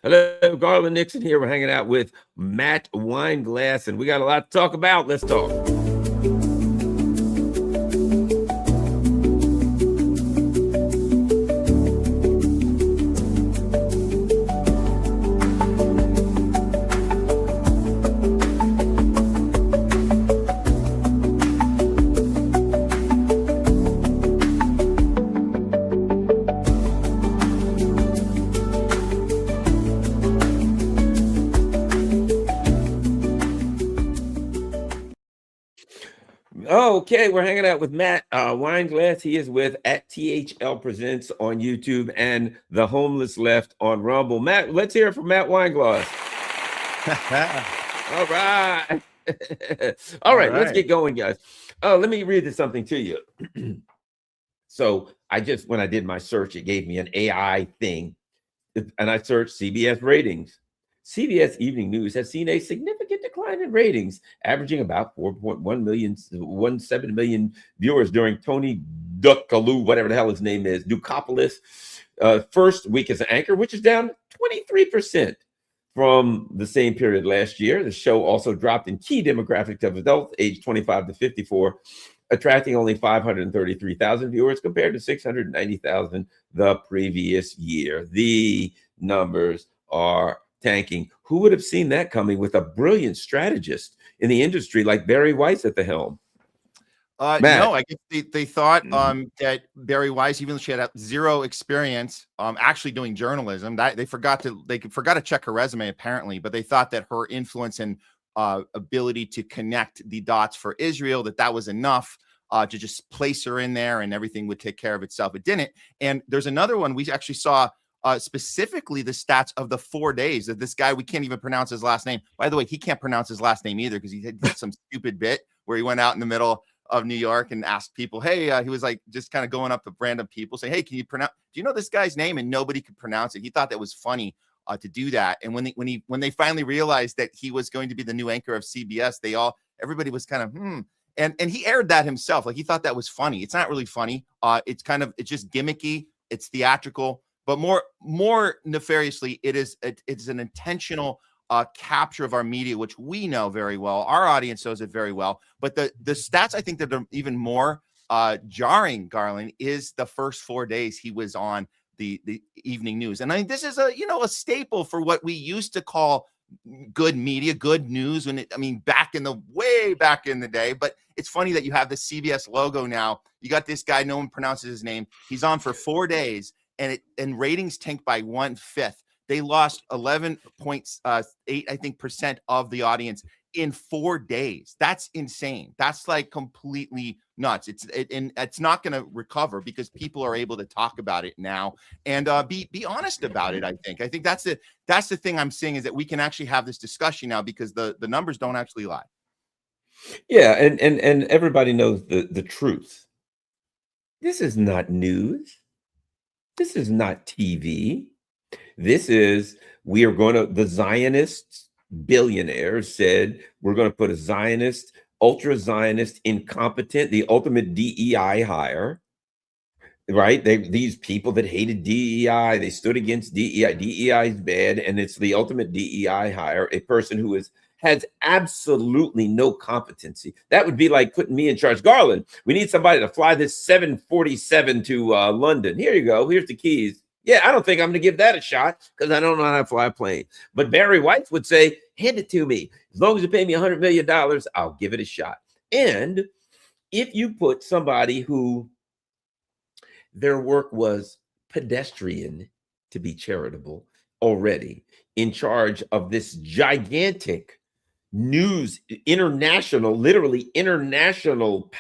Hello, Garland, Nixon here. We're hanging out with Matt Weinglass, and we got a lot to talk about. Let's talk. Okay, we're hanging out with Matt Weinglass. He is with at THL Presents on YouTube and The Homeless Left on Rumble. Matt, let's hear it from Matt Weinglass. All right. All right, let's get going, guys. Let me read something to you. So when I did my search, it gave me an AI thing, and I searched CBS ratings. CBS Evening News has seen a significant decline in ratings, averaging about 4.17 million viewers during Tony Duckaloo, whatever the hell his name is, Ducopoulos, first week as an anchor, which is down 23% from the same period last year. The show also dropped in key demographics of adults aged 25 to 54, attracting only 533,000 viewers compared to 690,000 the previous year. The numbers are tanking. Who would have seen that coming with a brilliant strategist in the industry like Barry Weiss at the helm? No, I guess they thought that Barry Weiss, even though she had zero experience actually doing journalism, that they forgot to check her resume apparently, but they thought that her influence and ability to connect the dots for Israel, that was enough to just place her in there and everything would take care of itself. It didn't. And there's another one we actually saw. Specifically the stats of the 4 days that this guy, we can't even pronounce his last name. By the way, he can't pronounce his last name either because he did some stupid bit where he went out in the middle of New York and asked people, hey, he was like just kind of going up to random people saying, hey, can you pronounce, do you know this guy's name? And nobody could pronounce it. He thought that was funny to do that. And when they finally realized that he was going to be the new anchor of CBS, everybody was kind of, and he aired that himself. Like he thought that was funny. It's not really funny. It's just gimmicky. It's theatrical. But more nefariously, it's an intentional capture of our media, which we know very well. Our audience knows it very well. But the stats I think that are even more jarring, Garland, is the first 4 days he was on the evening news. And I think this is a staple for what we used to call good media, good news. Way back in the day. But it's funny that you have the CBS logo now. You got this guy, no one pronounces his name. He's on for 4 days. And ratings tanked by 1/5. They lost 11.8 percent of the audience in 4 days. That's insane. That's like completely nuts. It's not going to recover because people are able to talk about it now and be honest about it. I think that's the thing I'm seeing is that we can actually have this discussion now because the numbers don't actually lie. Yeah, and everybody knows the truth. This is not news. This is not TV. The Zionists, billionaires said, we're going to put a Zionist, ultra-Zionist, incompetent, the ultimate DEI hire, right? These people that hated DEI, they stood against DEI. DEI is bad, and it's the ultimate DEI hire, a person who has absolutely no competency. That would be like putting me in charge. Garland, we need somebody to fly this 747 to London. Here you go. Here's the keys. Yeah, I don't think I'm going to give that a shot because I don't know how to fly a plane. But Barry Weiss would say, hand it to me. As long as you pay me $100 million, I'll give it a shot. And if you put somebody who their work was pedestrian to be charitable already in charge of this gigantic news, literally international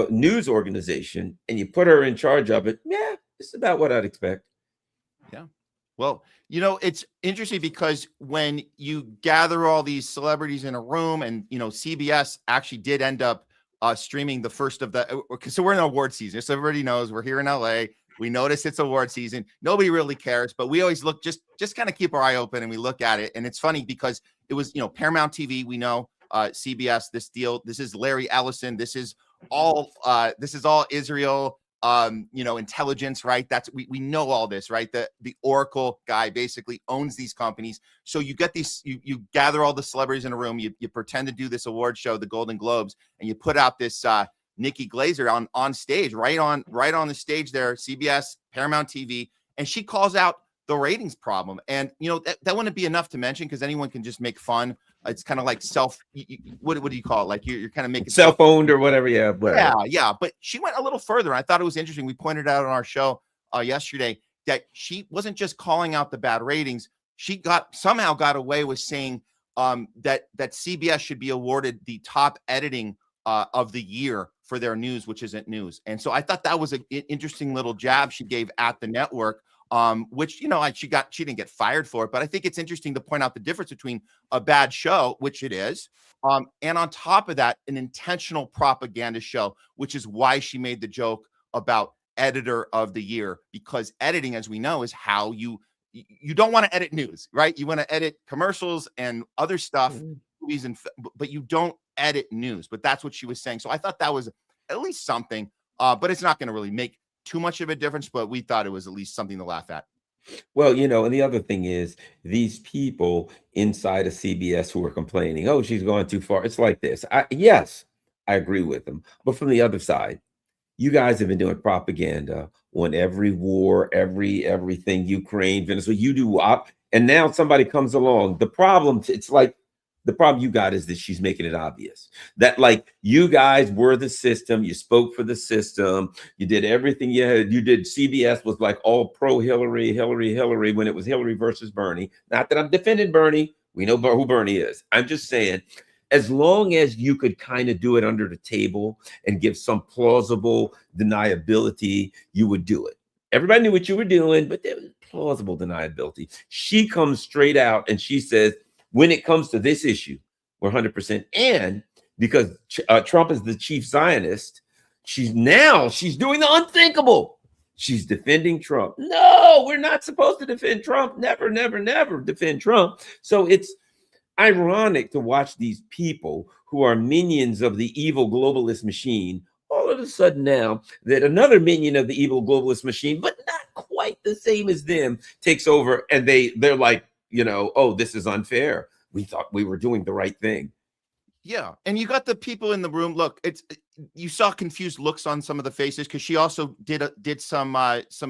news organization, and you put her in charge of it, yeah, it's about what I'd expect. Yeah. Well, it's interesting because when you gather all these celebrities in a room and, CBS actually did end up streaming the first of so we're in award season. So everybody knows we're here in LA. We notice it's award season. Nobody really cares, but we always look, just kind of keep our eye open and we look at it. And it's funny because it was, Paramount TV, we know, CBS, this deal, this is Larry Ellison. This is all Israel. intelligence, right? We know all this, right? The Oracle guy basically owns these companies. So you get these, you gather all the celebrities in a room, you pretend to do this award show, the Golden Globes, and you put out this Nikki Glaser on stage, right on the stage there, CBS, Paramount TV, and she calls out the ratings problem. And that wouldn't be enough to mention, because anyone can just make fun. It's kind of like what do you call it? Like you're kind of making self-owned or whatever. Yeah, whatever. Yeah. But she went a little further. I thought it was interesting. We pointed out on our show yesterday that she wasn't just calling out the bad ratings. She somehow got away with saying that CBS should be awarded the top editing of the year for their news, which isn't news. And so I thought that was an interesting little jab she gave at the network. Which, she didn't get fired for it, but I think it's interesting to point out the difference between a bad show, which it is, and on top of that, an intentional propaganda show, which is why she made the joke about editor of the year, because editing, as we know, is how you don't want to edit news, right? You want to edit commercials and other stuff, movies, but you don't edit news. But that's what she was saying. So I thought that was at least something, but it's not going to really make too much of a difference, but we thought it was at least something to laugh at. Well, and the other thing is, these people inside of CBS who are complaining, oh, she's going too far. It's like this. Yes, I agree with them. But from the other side, you guys have been doing propaganda on every war, everything, Ukraine, Venezuela, you do up. And now somebody comes along. The problem, it's like, the problem you got is that she's making it obvious that, like, you guys were the system. You spoke for the system. You did everything you had. You did. CBS was like all pro Hillary when it was Hillary versus Bernie. Not that I'm defending Bernie. We know who Bernie is. I'm just saying, as long as you could kind of do it under the table and give some plausible deniability, you would do it. Everybody knew what you were doing, but there was plausible deniability. She comes straight out and she says, when it comes to this issue, we're 100%. And because Trump is the chief Zionist, she's doing the unthinkable. She's defending Trump. No, we're not supposed to defend Trump. Never, never, never defend Trump. So it's ironic to watch these people who are minions of the evil globalist machine, all of a sudden now that another minion of the evil globalist machine, but not quite the same as them, takes over, and they're like, oh, this is unfair. We thought we were doing the right thing. Yeah. And you got the people in the room. Look, you saw confused looks on some of the faces, because she also did some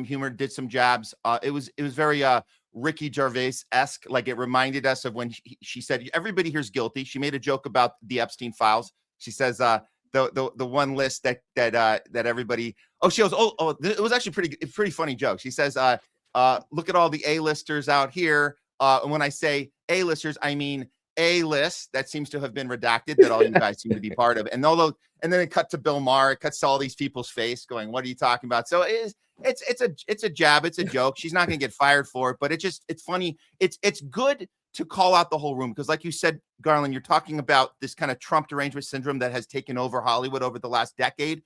humor, did some jabs. It was very Ricky Gervais-esque. Like, it reminded us of when she said, everybody here's guilty. She made a joke about the Epstein files. She says, the one list that everybody, she goes, it was actually pretty funny joke. She says, look at all the A-listers out here. And when I say A-listers, I mean A-list. That seems to have been redacted, that all you guys seem to be part of. And then it cut to Bill Maher. It cuts to all these people's face going, what are you talking about? So it's a jab. It's a joke. She's not going to get fired for it, but it's funny. It's good to call out the whole room, because like you said, Garland, you're talking about this kind of Trump derangement syndrome that has taken over Hollywood over the last decade.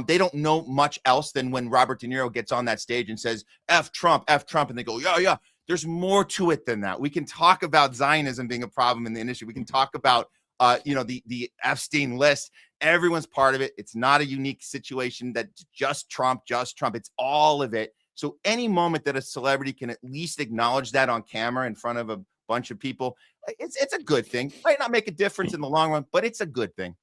They don't know much else than when Robert De Niro gets on that stage and says, F Trump, and they go, yeah. There's more to it than that. We can talk about Zionism being a problem in the industry. We can talk about, the Epstein list. Everyone's part of it. It's not a unique situation that just Trump. It's all of it. So any moment that a celebrity can at least acknowledge that on camera in front of a bunch of people, it's a good thing. Might not make a difference in the long run, but it's a good thing.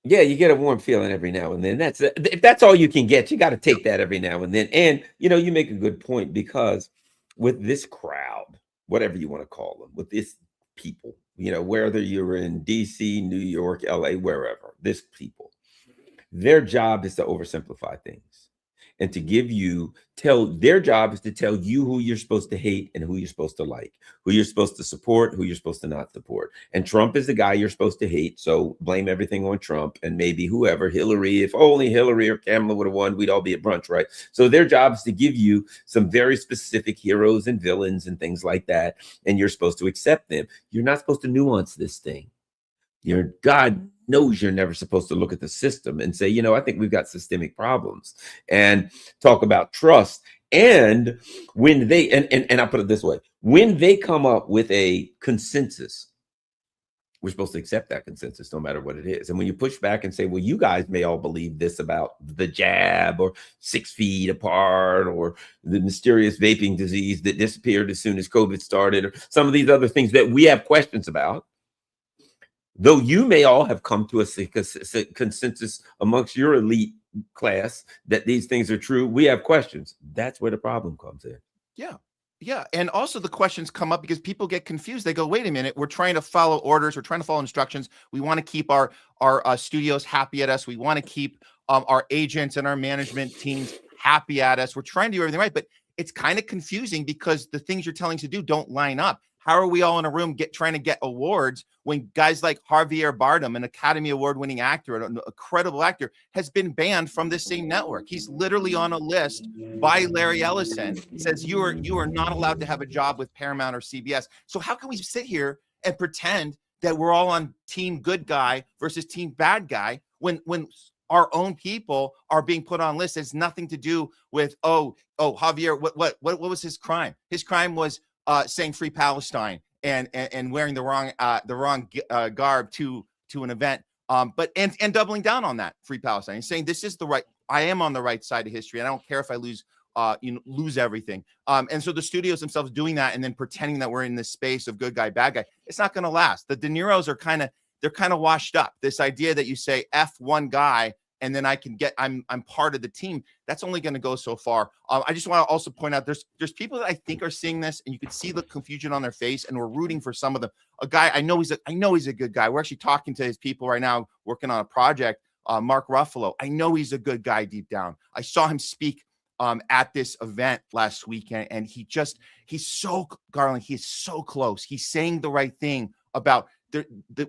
Yeah, you get a warm feeling every now and then. If that's all you can get, you got to take that every now and then. And, you make a good point, because with this crowd, whatever you want to call them, with this people, whether you're in DC, New York, LA, wherever, this people, their job is to oversimplify things and to their job is to tell you who you're supposed to hate and who you're supposed to like, who you're supposed to support, who you're supposed to not support. And Trump is the guy you're supposed to hate. So blame everything on Trump, and maybe whoever, Hillary, if only Hillary or Kamala would have won, we'd all be at brunch, right? So their job is to give you some very specific heroes and villains and things like that. And you're supposed to accept them. You're not supposed to nuance this thing. God knows you're never supposed to look at the system and say, I think we've got systemic problems, and talk about trust. And when they, and I put it this way, when they come up with a consensus We're supposed to accept that consensus no matter what it is. And when you push back and say, well, you guys may all believe this about the jab or 6 feet apart or the mysterious vaping disease that disappeared as soon as COVID started, or some of these other things that we have questions about, though you may all have come to a consensus amongst your elite class that these things are true, we have questions. That's where the problem comes in. Yeah. Yeah. And also the questions come up because people get confused. They go, wait a minute, we're trying to follow orders. We're trying to follow instructions. We want to keep our studios happy at us. We want to keep our agents and our management teams happy at us. We're trying to do everything right. But it's kind of confusing because the things you're telling us to do don't line up. How are we all in a room trying to get awards when guys like Javier Bardem, an Academy Award-winning actor, a credible actor, has been banned from this same network? He's literally on a list by Larry Ellison. It says you are not allowed to have a job with Paramount or CBS. So how can we sit here and pretend that we're all on team good guy versus team bad guy when our own people are being put on lists? It's nothing to do with Javier. What was his crime? His crime was saying Free Palestine and wearing the wrong garb to an event, but doubling down on that Free Palestine and saying this is the right. I am on the right side of history, and I don't care if I lose everything. And so the studios themselves doing that and then pretending that we're in this space of good guy, bad guy. It's not going to last. The De Niros are kind of washed up. This idea that you say F one guy and then I'm part of the team. That's only going to go so far. I just want to also point out there's people that I think are seeing this, and you can see the confusion on their face, and we're rooting for some of them. A guy I know he's a good guy. We're actually talking to his people right now, working on a project. Mark Ruffalo. I know he's a good guy deep down. I saw him speak at this event last weekend, and he's so Garland. He is so close. He's saying the right thing about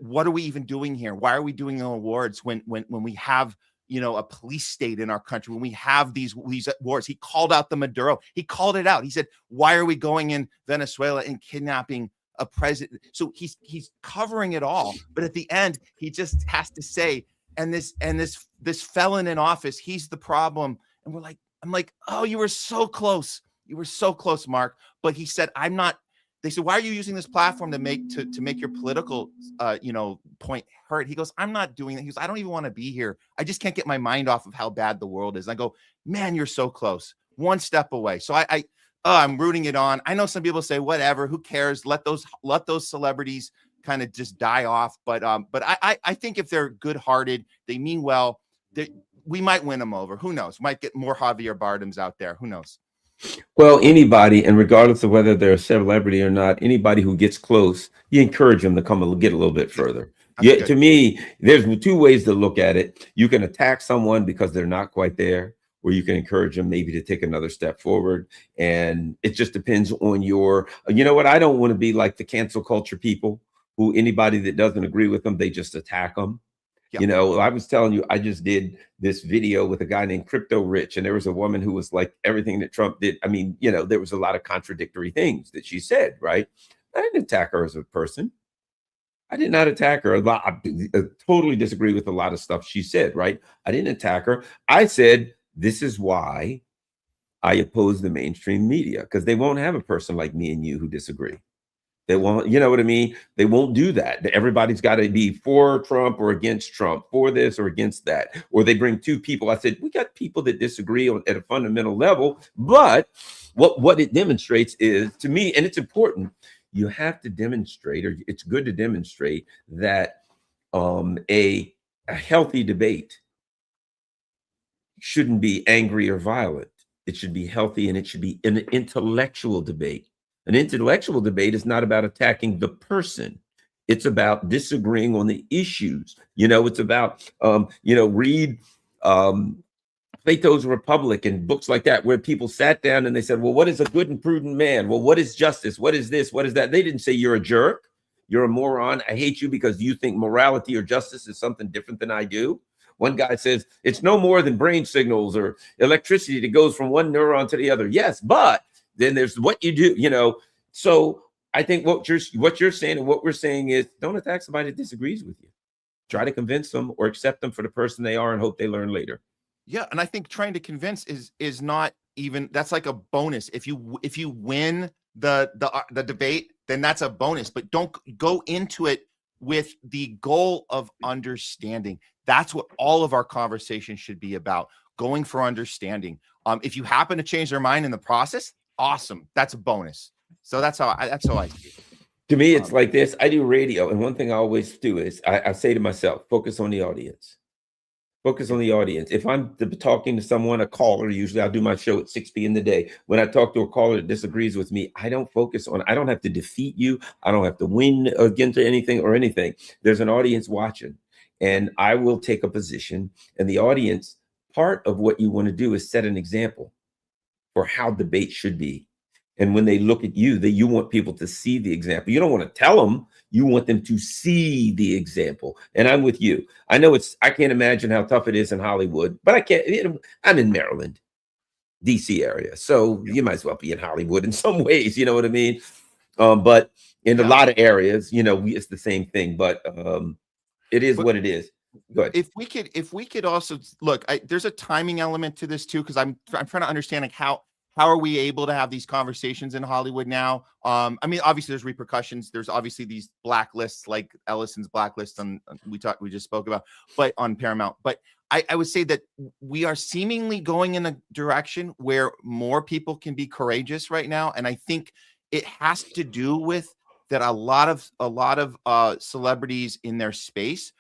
what are we even doing here? Why are we doing the awards when we have a police state in our country, when we have these wars? He called out the Maduro. He called it out. He said, why are we going in Venezuela and kidnapping a president? So he's covering it all. But at the end, he just has to say, and this felon in office, he's the problem. And I'm like, oh, you were so close. You were so close, Mark. But he said, I'm not. They said, why are you using this platform to make your political, point hurt? He goes, I'm not doing that. He goes, I don't even want to be here. I just can't get my mind off of how bad the world is. And I go, man, you're so close, one step away. So I'm rooting it on. I know some people say, whatever, who cares? Let those celebrities kind of just die off. But I think if they're good-hearted, they mean well, we might win them over. Who knows? Might get more Javier Bardems out there. Who knows? Well, anybody, and regardless of whether they're a celebrity or not, anybody who gets close, you encourage them to come and get a little bit further. Yeah, to me, there's 2 ways to look at it. You can attack someone because they're not quite there, or you can encourage them maybe to take another step forward. And it just depends on I don't want to be like the cancel culture people who anybody that doesn't agree with them, they just attack them. Yep. I was telling you, I just did this video with a guy named Crypto Rich, and there was a woman who was like everything that Trump did. I mean, there was a lot of contradictory things that she said, right? I didn't attack her as a person. I did not attack her. I totally disagree with a lot of stuff she said, right? I didn't attack her. I said, this is why I oppose the mainstream media, because they won't have a person like me and you who disagree. They won't, you know what I mean? They won't do that. Everybody's got to be for Trump or against Trump, for this or against that. Or they bring 2 people. I said, we got people that disagree at a fundamental level. But what it demonstrates is, to me, and it's important, you have to demonstrate, or it's good to demonstrate that a healthy debate shouldn't be angry or violent. It should be healthy, and it should be an intellectual debate. An intellectual debate is not about attacking the person. It's about disagreeing on the issues. It's about, read Plato's Republic and books like that, where people sat down and they said, well, what is a good and prudent man? Well, what is justice? What is this? What is that? They didn't say you're a jerk. You're a moron. I hate you because you think morality or justice is something different than I do. One guy says it's no more than brain signals or electricity that goes from one neuron to the other. Yes, but then there's what you do, So I think what you're saying and what we're saying is, don't attack somebody that disagrees with you. Try to convince them or accept them for the person they are and hope they learn later. Yeah, and I think trying to convince is not even, that's like a bonus. If you win the debate, then that's a bonus. But don't go into it with the goal of understanding. That's what all of our conversations should be about, going for understanding. If you happen to change their mind in the process, awesome. That's a bonus. So that's how I see it. To me, it's like this. I do radio, and one thing I always do is I say to myself, focus on the audience. Focus on the audience. If I'm talking to someone, a caller, usually I'll do my show at 6 p.m. in the day. When I talk to a caller that disagrees with me, I don't focus on, I don't have to defeat you. I don't have to win against anything. There's an audience watching, and I will take a position. And the audience, part of what you want to do is set an example for how debate should be. And when they look at you, that you want people to see the example. You don't want to tell them, you want them to see the example. And I'm with you. I know I can't imagine how tough it is in Hollywood, but I can't, I'm in Maryland, DC area. So you might as well be in Hollywood in some ways, you know what I mean? But in a lot of areas, it's the same thing, but it is what it is. Go ahead. If we could also look, there's a timing element to this too, because I'm trying to understand like how are we able to have these conversations in Hollywood now? I mean, obviously there's repercussions. There's obviously these blacklists, like Ellison's blacklist, we just spoke about, but on Paramount. But I would say that we are seemingly going in a direction where more people can be courageous right now, and I think it has to do with that. A lot of celebrities in their space,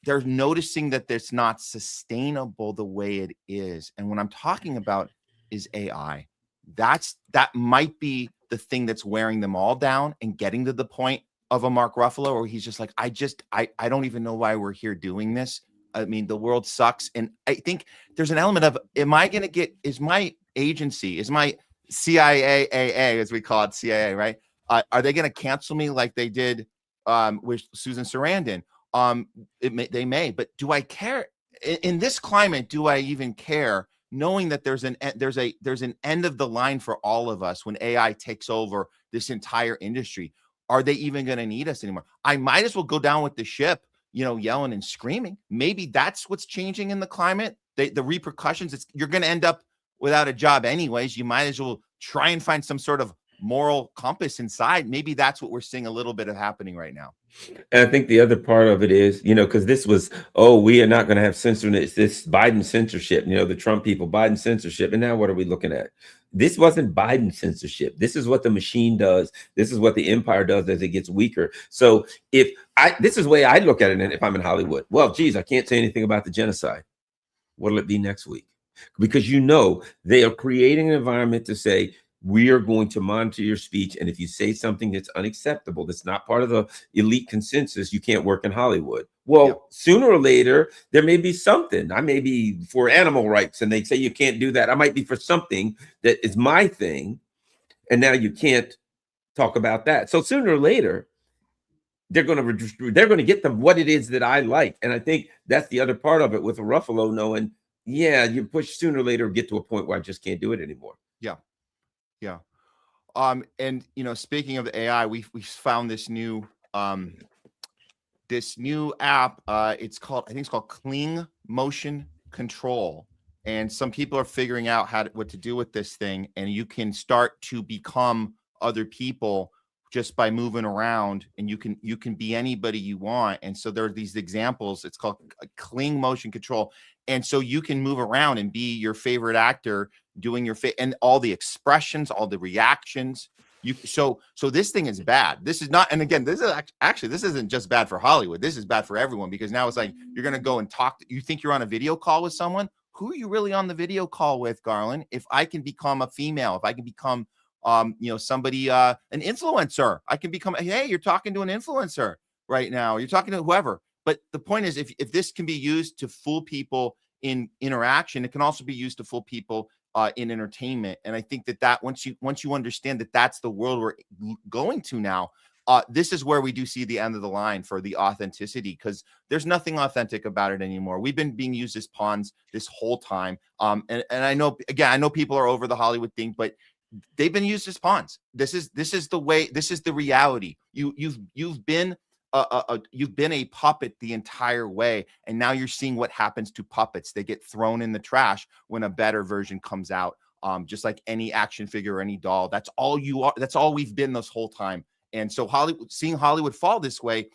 they're noticing that it's not sustainable the way it is, and what I'm talking about is AI. That might be the thing that's wearing them all down and getting to the point of a Mark Ruffalo where he's just like, I don't even know why we're here doing this. I mean, the world sucks. And I think there's an element of, is my agency, is my CIA, as we call it, CIA, right? Are they going to cancel me like they did with Susan Sarandon? They may, but do I care? In this climate, do I even care? Knowing that there's an end of the line for all of us when AI takes over this entire industry. Are they even going to need us anymore? I might as well go down with the ship, yelling and screaming. Maybe that's what's changing in the climate. The repercussions, you're going to end up without a job anyways. You might as well try and find some sort of moral compass inside. Maybe that's what we're seeing a little bit of happening right now. And I think the other part of it is, because this was, we are not going to have censorship, this Biden censorship, the Trump people, Biden censorship. And now what are we looking at? This wasn't Biden censorship. This is what the machine does. This is what the empire does as it gets weaker. So this is the way I look at it. And if I'm in Hollywood, well, geez, I can't say anything about the genocide. What'll it be next week? Because they are creating an environment to say, we are going to monitor your speech. And if you say something that's unacceptable, that's not part of the elite consensus, you can't work in Hollywood. Well, sooner or later, there may be something. I may be for animal rights and they say you can't do that. I might be for something that is my thing. And now you can't talk about that. So sooner or later, they're going to get them what it is that I like. And I think that's the other part of it with Ruffalo knowing, you push sooner or later, get to a point where I just can't do it anymore. Yeah. Yeah. And speaking of the AI, we found this new app. I think it's called Cling Motion Control. And some people are figuring out what to do with this thing. And you can start to become other people just by moving around, and you can be anybody you want. And so there are these examples. It's called Cling Motion Control. And so you can move around and be your favorite actor doing and all the expressions, all the reactions. So this thing is bad. This is not, and again, this isn't just bad for Hollywood. This is bad for everyone, because now it's like you're going to go and talk. You think you're on a video call with someone. Who are you really on the video call with, Garland? If I can become a female, if I can become somebody, an influencer, I can become, hey, you're talking to an influencer right now. You're talking to whoever. But the point is, if this can be used to fool people in interaction, it can also be used to fool people in entertainment. And I think that once you understand that that's the world we're going to now, this is where we do see the end of the line for the authenticity, because there's nothing authentic about it anymore. We've been being used as pawns this whole time. And I know people are over the Hollywood thing, but they've been used as pawns. This is the way. This is the reality. You've been a puppet the entire way, and now you're seeing what happens to puppets. They get thrown in the trash when a better version comes out. Just like any action figure or any doll. That's all you are. That's all we've been this whole time. And so seeing Hollywood fall this way,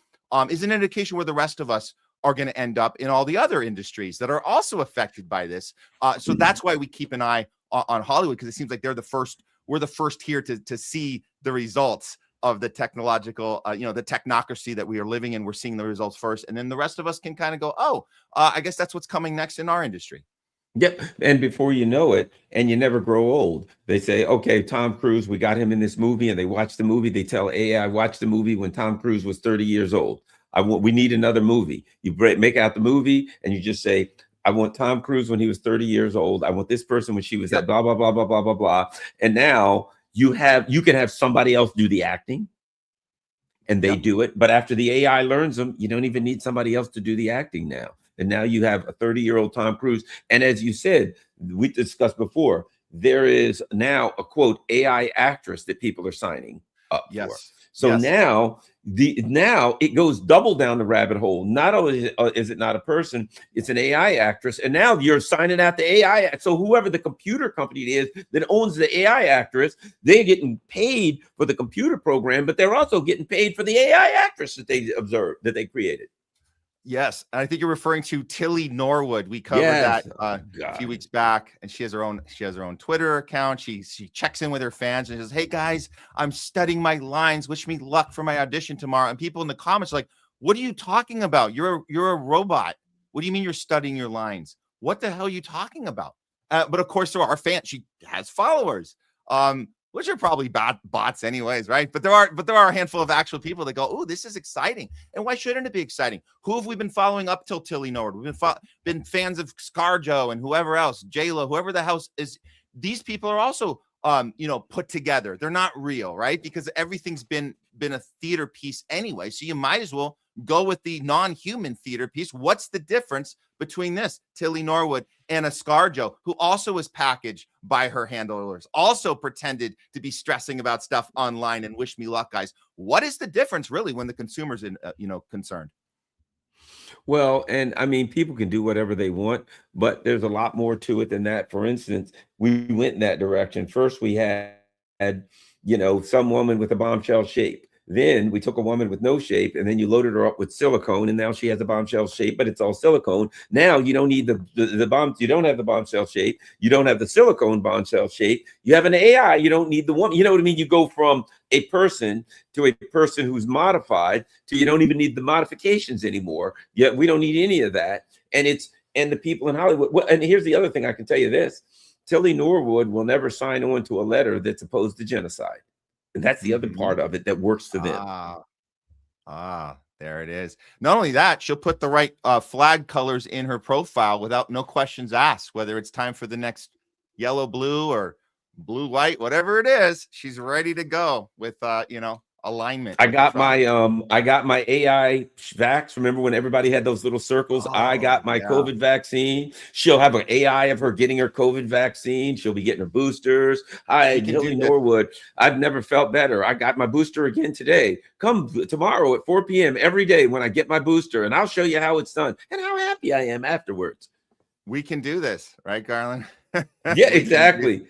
is an indication where the rest of us are going to end up in all the other industries that are also affected by this. So that's why we keep an eye on Hollywood, because it seems like we're the first here to see the results of the technological, the technocracy that we are living in. We're seeing the results first, and then the rest of us can kind of go, oh, I guess that's what's coming next in our industry. Yep. And before you know it, and you never grow old, they say, okay, Tom Cruise, we got him in this movie, and they watch the movie. They tell AI, watch the movie when Tom Cruise was 30 years old. We need another movie. You make out the movie, and you just say, I want Tom Cruise when he was 30 years old. I want this person when she was at blah, blah, blah, blah, blah, blah, blah. And now you can have somebody else do the acting, and they do it. But after the AI learns them, you don't even need somebody else to do the acting now. And now you have a 30-year-old Tom Cruise. And as you said, we discussed before, there is now a quote AI actress that people are signing up for. So now it goes double down the rabbit hole. Not only is it not a person, it's an AI actress. And now you're signing out the AI. So whoever the computer company is that owns the AI actress, they're getting paid for the computer program, but they're also getting paid for the AI actress that they that they created. Yes, and I think you're referring to Tilly Norwood. We covered that a few weeks back, and she has her own Twitter account. She checks in with her fans and says, "Hey guys, I'm studying my lines. Wish me luck for my audition tomorrow." And people in the comments are like, "What are you talking about? You're a robot. What do you mean you're studying your lines? What the hell are you talking about?" But of course, there are fans. She has followers. Which are probably bots anyways, right? But there are a handful of actual people that go, "Oh, this is exciting." And why shouldn't it be exciting? Who have we been following up till Tilly Norwood? We've been fans of ScarJo and whoever else, J-Lo, whoever the house is. These people are also, put together. They're not real, right? Because everything's been a theater piece anyway. So you might as well go with the non-human theater piece. What's the difference between this Tilly Norwood and a ScarJo, who also was packaged by her handlers, also pretended to be stressing about stuff online and wish me luck, guys? What is the difference really when the consumer's concerned? Well, and I mean, people can do whatever they want, but there's a lot more to it than that. For instance, we went in that direction. First, we had some woman with a bombshell shape. Then we took a woman with no shape, and then you loaded her up with silicone, and now she has a bombshell shape, but it's all silicone. Now you don't need the bomb. You don't have the bombshell shape. You don't have the silicone bombshell shape. You have an AI. You don't need the woman. You know what I mean? You go from a person to a person who's modified to you don't even need the modifications anymore. Yet we don't need any of that. And the people in Hollywood. Well, and here's the other thing I can tell you this: Tilly Norwood will never sign on to a letter that's opposed to genocide. And that's the other part of it that works for them. There it is. Not only that, she'll put the right flag colors in her profile without no questions asked, whether it's time for the next yellow, blue, or blue, white, whatever it is. She's ready to go with, alignment. I got my AI vax. Remember when everybody had those little circles? I got my COVID vaccine. She'll have an AI of her getting her COVID vaccine. She'll be getting her boosters. Tilly Norwood, I've never felt better. I got my booster again today. Come tomorrow at 4 p.m. every day when I get my booster, and I'll show you how it's done and how happy I am afterwards. We can do this, right, Garland? Yeah, exactly.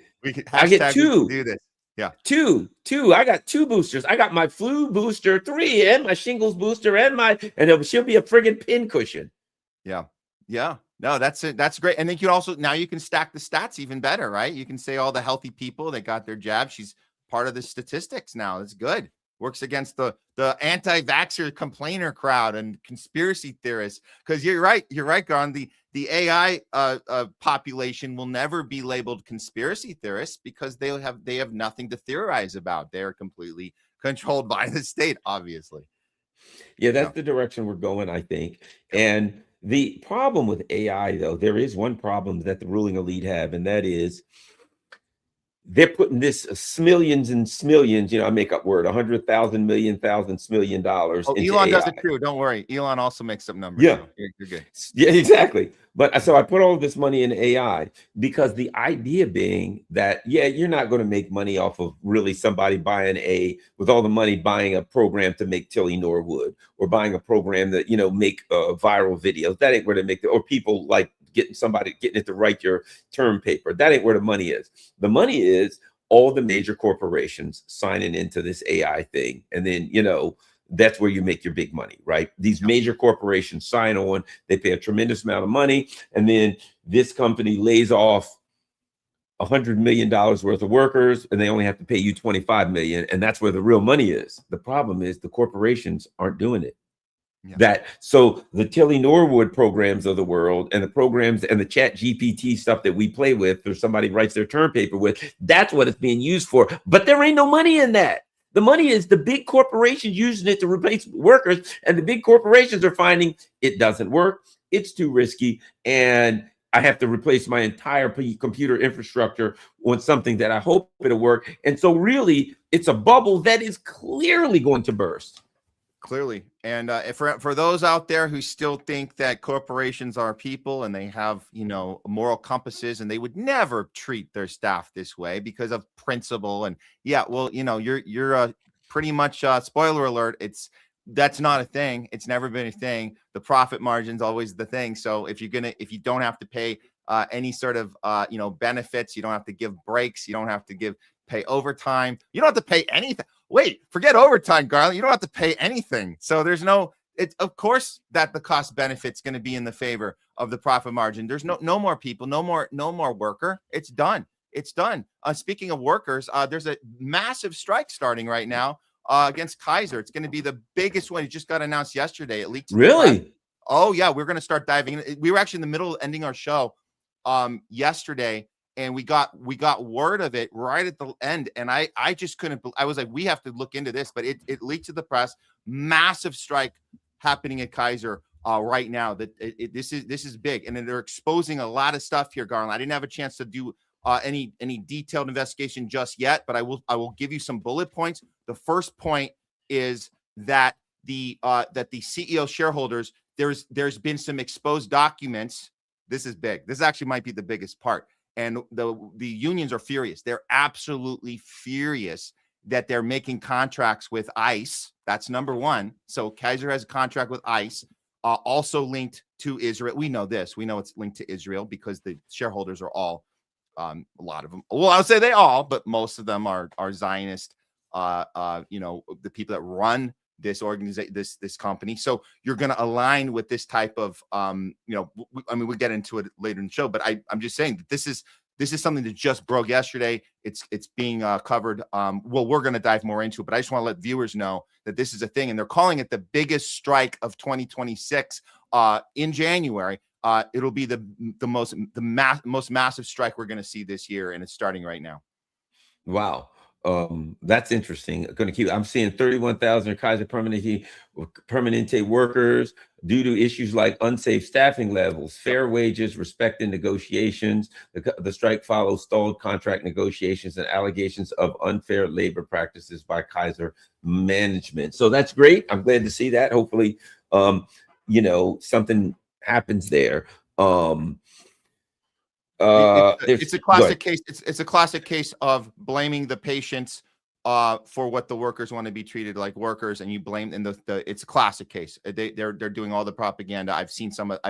I get two. Do this. Yeah. Two. I got 2 boosters. I got my flu booster 3 and my shingles booster and she'll be a friggin' pincushion. Yeah. No, that's it. That's great. And then you can stack the stats even better, right? You can say all the healthy people that got their jab. She's part of the statistics now. That's good. Works against the anti-vaxxer complainer crowd and conspiracy theorists. Because you're right, Garland. The AI population will never be labeled conspiracy theorists because they have nothing to theorize about. They're completely controlled by the state, obviously. Yeah, that's the direction we're going, I think. And the problem with AI, though, there is one problem that the ruling elite have, and that is they're putting this millions and millions, I make up word, 100,000 million thousand $1,000,000. Oh, Elon does it too. Don't worry. Elon also makes up numbers. Yeah. So you're good. Yeah, exactly. But so I put all of this money in AI because the idea being that, you're not going to make money off of really somebody with all the money buying a program to make Tilly Norwood or buying a program that, make viral videos. That ain't where they make or people like getting it to write your term paper. That ain't where the money is. The money is all the major corporations signing into this AI thing. And then, that's where you make your big money, right? These major corporations sign on, they pay a tremendous amount of money, and then this company lays off $100 million worth of workers, and they only have to pay you 25 million, and that's where the real money is. The problem is the corporations aren't doing it. So the Tilly Norwood programs of the world, and the programs and the Chat GPT stuff that we play with, or somebody writes their term paper with, that's what it's being used for. But there ain't no money in that. The money is the big corporations using it to replace workers, and the big corporations are finding it doesn't work. It's too risky, and I have to replace my entire computer infrastructure on something that I hope it'll work. And so really, it's a bubble that is clearly going to burst. Clearly. And for those out there who still think that corporations are people and they have, you know, moral compasses and they would never treat their staff this way because of principle. And yeah, well, you know, you're pretty much spoiler alert. That's not a thing. It's never been a thing. The profit margin's always the thing. So if you don't have to pay any sort of you know, benefits, you don't have to give breaks, you don't have to pay overtime, you don't have to pay anything. Wait, forget overtime, Garland. You don't have to pay anything. So there's it's of course that the cost benefit's going to be in the favor of the profit margin. There's no more people, no more worker. It's done. It's done. Speaking of workers, there's a massive strike starting right now against Kaiser. It's going to be the biggest one. It just got announced yesterday. It leaked. Really? Oh yeah, we're going to start diving in. We were actually in the middle of ending our show yesterday, and we got word of it right at the end, and I just couldn't. I was like, we have to look into this, but it leaked to the press. Massive strike happening at Kaiser right now. This is big, and then they're exposing a lot of stuff here, Garland. I didn't have a chance to do any detailed investigation just yet, but I will give you some bullet points. The first point is that the CEO shareholders, there's been some exposed documents. This is big. This actually might be the biggest part. And the unions are furious. They're absolutely furious that they're making contracts with ICE. That's number one. So Kaiser has a contract with ICE, also linked to Israel. We know this. We know it's linked to Israel because the shareholders are all, a lot of them. Well, I'll say they all, but most of them are Zionist. You know, the people that run this organization, this company. So you're going to align with this type of, you know, I mean, we'll get into it later in the show, but I'm just saying that this is something that just broke yesterday. It's being covered. Well, we're going to dive more into it, but I just want to let viewers know that this is a thing, and they're calling it the biggest strike of 2026 in January. It'll be the most massive strike we're going to see this year, and it's starting right now. Wow. That's interesting. I'm seeing 31,000 Kaiser Permanente workers due to issues like unsafe staffing levels, fair wages, respect in negotiations. The strike follows stalled contract negotiations and allegations of unfair labor practices by Kaiser management. So that's great. I'm glad to see that. Hopefully, you know, something happens there. It's a classic case. It's a classic case of blaming the patients for what the workers want to be treated like workers, and you blame. And it's a classic case. They're doing all the propaganda. I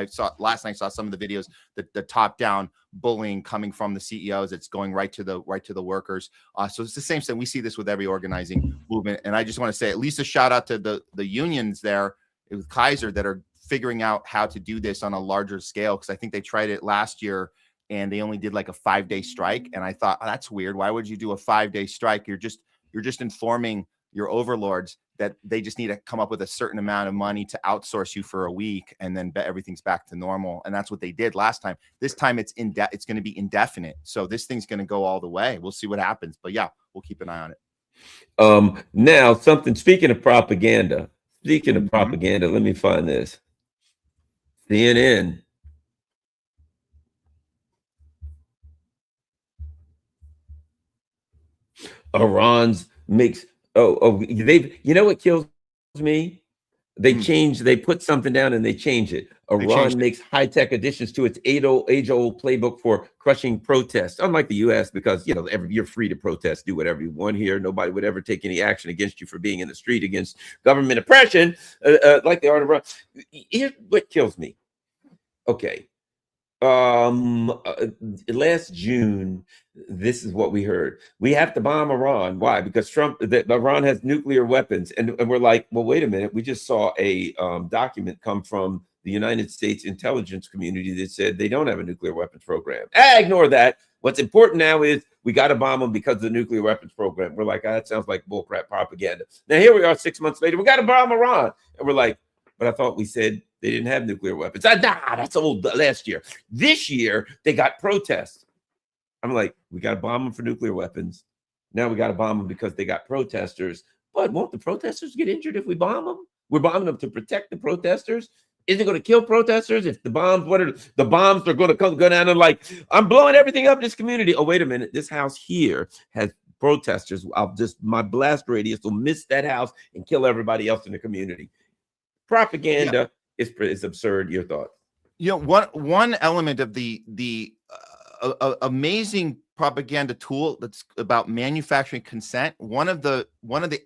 saw last night. Saw some of the videos. The top down bullying coming from the CEOs. It's going right to the workers. So it's the same thing. We see this with every organizing movement. And I just want to say at least a shout out to the unions there with Kaiser that are figuring out how to do this on a larger scale, because I think they tried it last year and they only did like a 5-day strike. And I thought, oh, that's weird. Why would you do a 5-day strike? You're just informing your overlords that they just need to come up with a certain amount of money to outsource you for a week, and then everything's back to normal. And that's what they did last time. This time it's going to be indefinite. So this thing's going to go all the way. We'll see what happens. But yeah, we'll keep an eye on it. Now speaking of propaganda, let me find this. CNN. Iran's makes they've, you know what kills me? They put something down and they change it. Iran makes high-tech additions to its age-old playbook for crushing protests, unlike the US, because you know you're free to protest, do whatever you want here. Nobody would ever take any action against you for being in the street against government oppression, like they are in Iran. Here's what kills me. Okay, Last June, this is what we heard. We have to bomb Iran. Why? Because Iran has nuclear weapons. And we're like, well, wait a minute. We just saw a document come from the United States intelligence community that said they don't have a nuclear weapons program. Ignore that. What's important now is we got to bomb them because of the nuclear weapons program. We're like, that sounds like bullcrap propaganda. Now, here we are 6 months later. We got to bomb Iran. And we're like, but I thought we said they didn't have nuclear weapons. Nah, that's old last year. This year, they got protests. I'm like, we got to bomb them for nuclear weapons. Now we got to bomb them because they got protesters. But won't the protesters get injured if we bomb them? We're bombing them to protect the protesters. Is it going to kill protesters? If the bombs, what are the bombs are going to go down and like, I'm blowing everything up in this community. Oh, wait a minute. This house here has protesters. My blast radius will miss that house and kill everybody else in the community. Propaganda is absurd. Your thoughts? One element of the amazing propaganda tool that's about manufacturing consent. One of the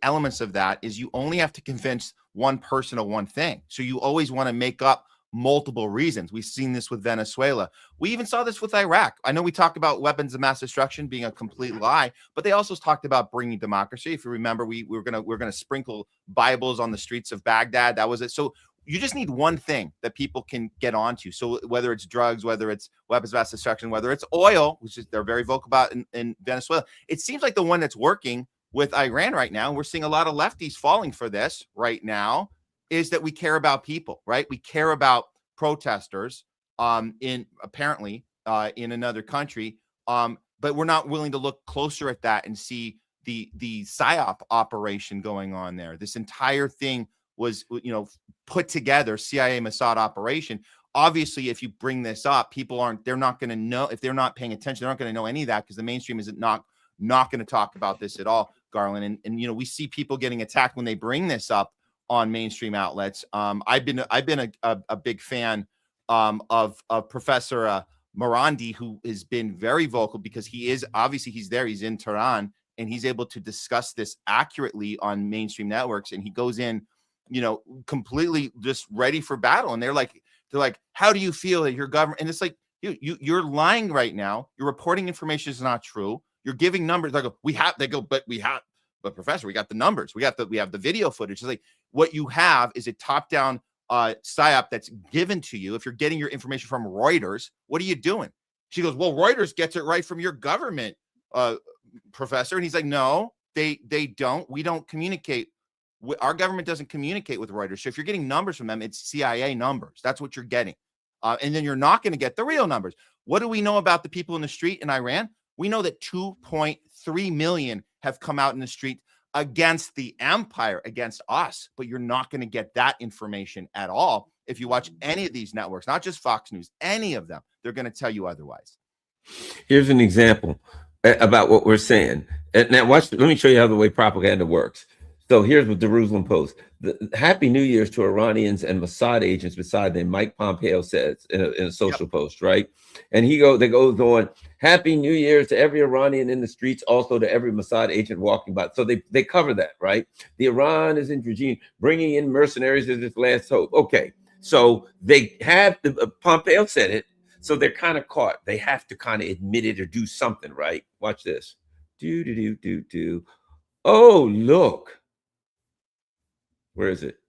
elements of that is you only have to convince one person of one thing. So you always want to make up multiple reasons. We've seen this with Venezuela. We even saw this with Iraq. I know we talked about weapons of mass destruction being a complete lie, but they also talked about bringing democracy. If you remember, we're gonna sprinkle Bibles on the streets of Baghdad. That was it. So you just need one thing that people can get onto. So whether it's drugs, whether it's weapons of mass destruction, whether it's oil, which is they're very vocal about in Venezuela, it seems like the one that's working with Iran right now, and we're seeing a lot of lefties falling for this right now, is that we care about people, right? We care about protesters in another country, but we're not willing to look closer at that and see the PSYOP operation going on there. This entire thing was, put together, CIA Mossad operation. Obviously, if you bring this up, they're not going to know. If they're not paying attention, they're not going to know any of that because the mainstream is not going to talk about this at all, Garland. And we see people getting attacked when they bring this up on mainstream outlets. I've been a big fan of Professor Morandi, who has been very vocal because he's in Tehran and he's able to discuss this accurately on mainstream networks. And he goes in, completely just ready for battle. And they're like, how do you feel that your government? And it's like, you're lying right now. Your reporting information is not true. You're giving numbers. But Professor, we got the numbers. We have the video footage. It's like, what you have is a top-down PSYOP that's given to you. If you're getting your information from Reuters, what are you doing? She goes, well, Reuters gets it right from your government, Professor. And he's like, no, they don't. We don't communicate. Our government doesn't communicate with Reuters. So if you're getting numbers from them, it's CIA numbers. That's what you're getting. And then you're not going to get the real numbers. What do we know about the people in the street in Iran? We know that 2.3 million have come out in the street against the empire, against us. But you're not going to get that information at all. If you watch any of these networks, not just Fox News, any of them, they're going to tell you otherwise. Here's an example about what we're saying. Now, let me show you how the way propaganda works. So here's what Jerusalem Post. Happy New Year's to Iranians and Mossad agents beside them, Mike Pompeo says in a social post, right? And they goes on, Happy New Year's to every Iranian in the streets, also to every Mossad agent walking by. So they cover that, right? The Iran is in regime, bringing in mercenaries is its last hope. Okay, so they have, Pompeo said it, so they're kind of caught. They have to kind of admit it or do something, right? Watch this. Oh, look. Where is it?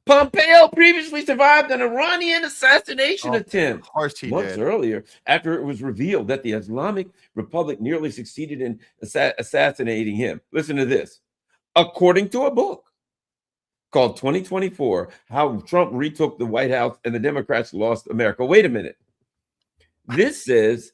Pompeo previously survived an Iranian assassination attempt. Of course he months did. earlier, after it was revealed that the Islamic Republic nearly succeeded in assassinating him. Listen to this. According to a book called 2024, How Trump Retook the White House and the Democrats Lost America. Wait a minute. This says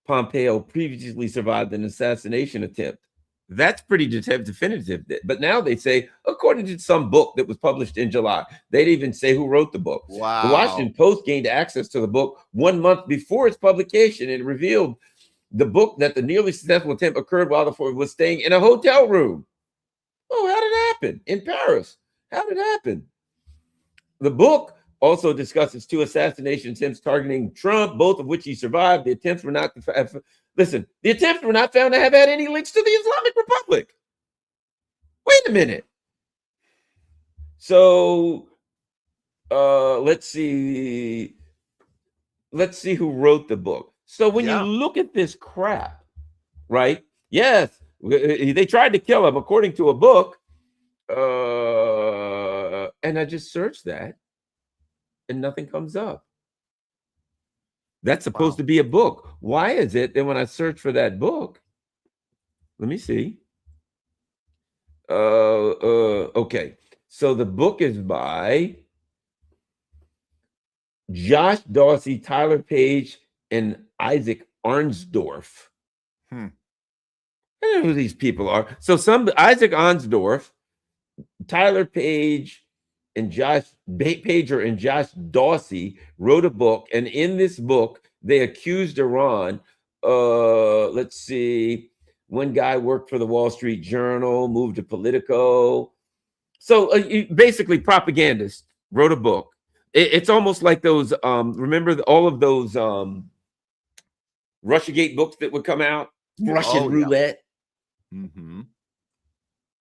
Pompeo previously survived an assassination attempt. That's pretty definitive. But now they say, according to some book that was published in July, they didn't even say who wrote the book. Wow. The Washington Post gained access to the book 1 month before its publication. It revealed the book that the nearly successful attempt occurred while the Ford was staying in a hotel room. Oh, how did it happen? In Paris. How did it happen? The book also discusses 2 assassination attempts targeting Trump, both of which he survived. The attempts were not the attempts were not found to have had any links to the Islamic Republic. Wait a minute. So let's see. let's see who wrote the book. So when you Yeah. look at this crap, right? Yes, they tried to kill him according to a book. And I just searched that and nothing comes up. That's supposed to be a book. Why is it that when I search for that book, let me see. Okay. So the book is by Josh Dawsey, Tyler Page, and Isaac Arnsdorf. I don't know who these people are. So Isaac Arnsdorf, Tyler Page, and Josh Pager and Josh Dawsey wrote a book, and in this book they accused Iran. Let's see, one guy worked for the Wall Street Journal, moved to Politico. So basically, propagandists wrote a book. It's almost like those. Remember all of those Russiagate books that would come out, Russian roulette.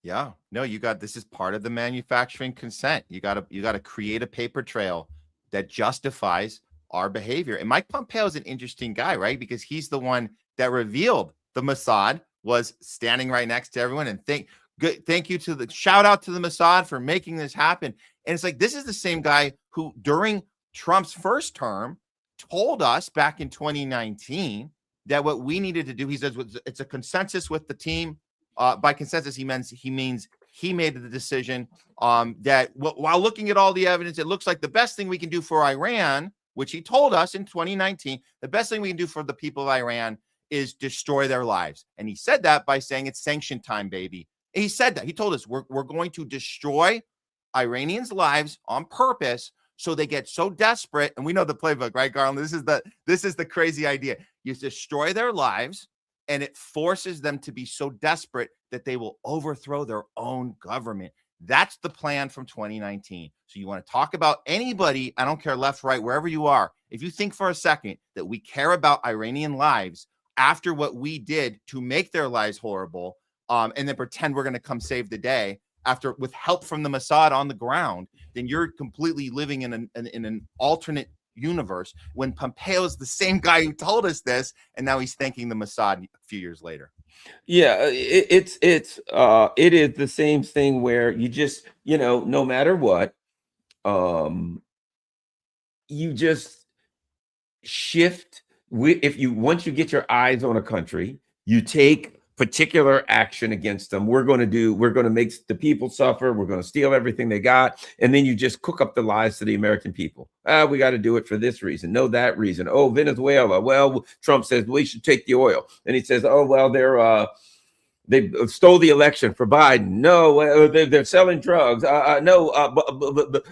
Yeah, no, this is part of the manufacturing consent. You got to create a paper trail that justifies our behavior. And Mike Pompeo is an interesting guy, right? Because he's the one that revealed the Mossad was standing right next to everyone. And thank you to shout out to the Mossad for making this happen. And it's like, this is the same guy who during Trump's first term told us back in 2019 that what we needed to do, he says, it's a consensus with the team. By consensus, he means he made the decision that while looking at all the evidence, it looks like the best thing we can do for Iran, which he told us in 2019, the best thing we can do for the people of Iran is destroy their lives. And he said that by saying it's sanction time, baby. And he said that. He told us we're going to destroy Iranians' lives on purpose so they get so desperate. And we know the playbook, right, Garland? This is the crazy idea. You destroy their lives, and it forces them to be so desperate that they will overthrow their own government. That's the plan from 2019. So you want to talk about anybody, I don't care left, right, wherever you are. If you think for a second that we care about Iranian lives after what we did to make their lives horrible, and then pretend we're going to come save the day after with help from the Mossad on the ground, then you're completely living in an alternate universe when Pompeo is the same guy who told us this, and now he's thanking the Mossad a few years later. Yeah, it is the same thing where you just, no matter what, you just shift. Once you get your eyes on a country, you take particular action against them. We're going to make the people suffer. We're going to steal everything they got. And then you just cook up the lies to the American people. We got to do it for this reason. No, that reason. Oh, Venezuela. Well, Trump says we should take the oil. And he says, oh, well, they stole the election for Biden. No, they're selling drugs. But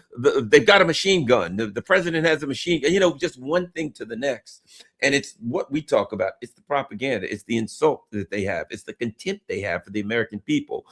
they've got a machine gun. The president has a machine gun. Just one thing to the next. And it's what we talk about. It's the propaganda. It's the insult that they have. It's the contempt they have for the American people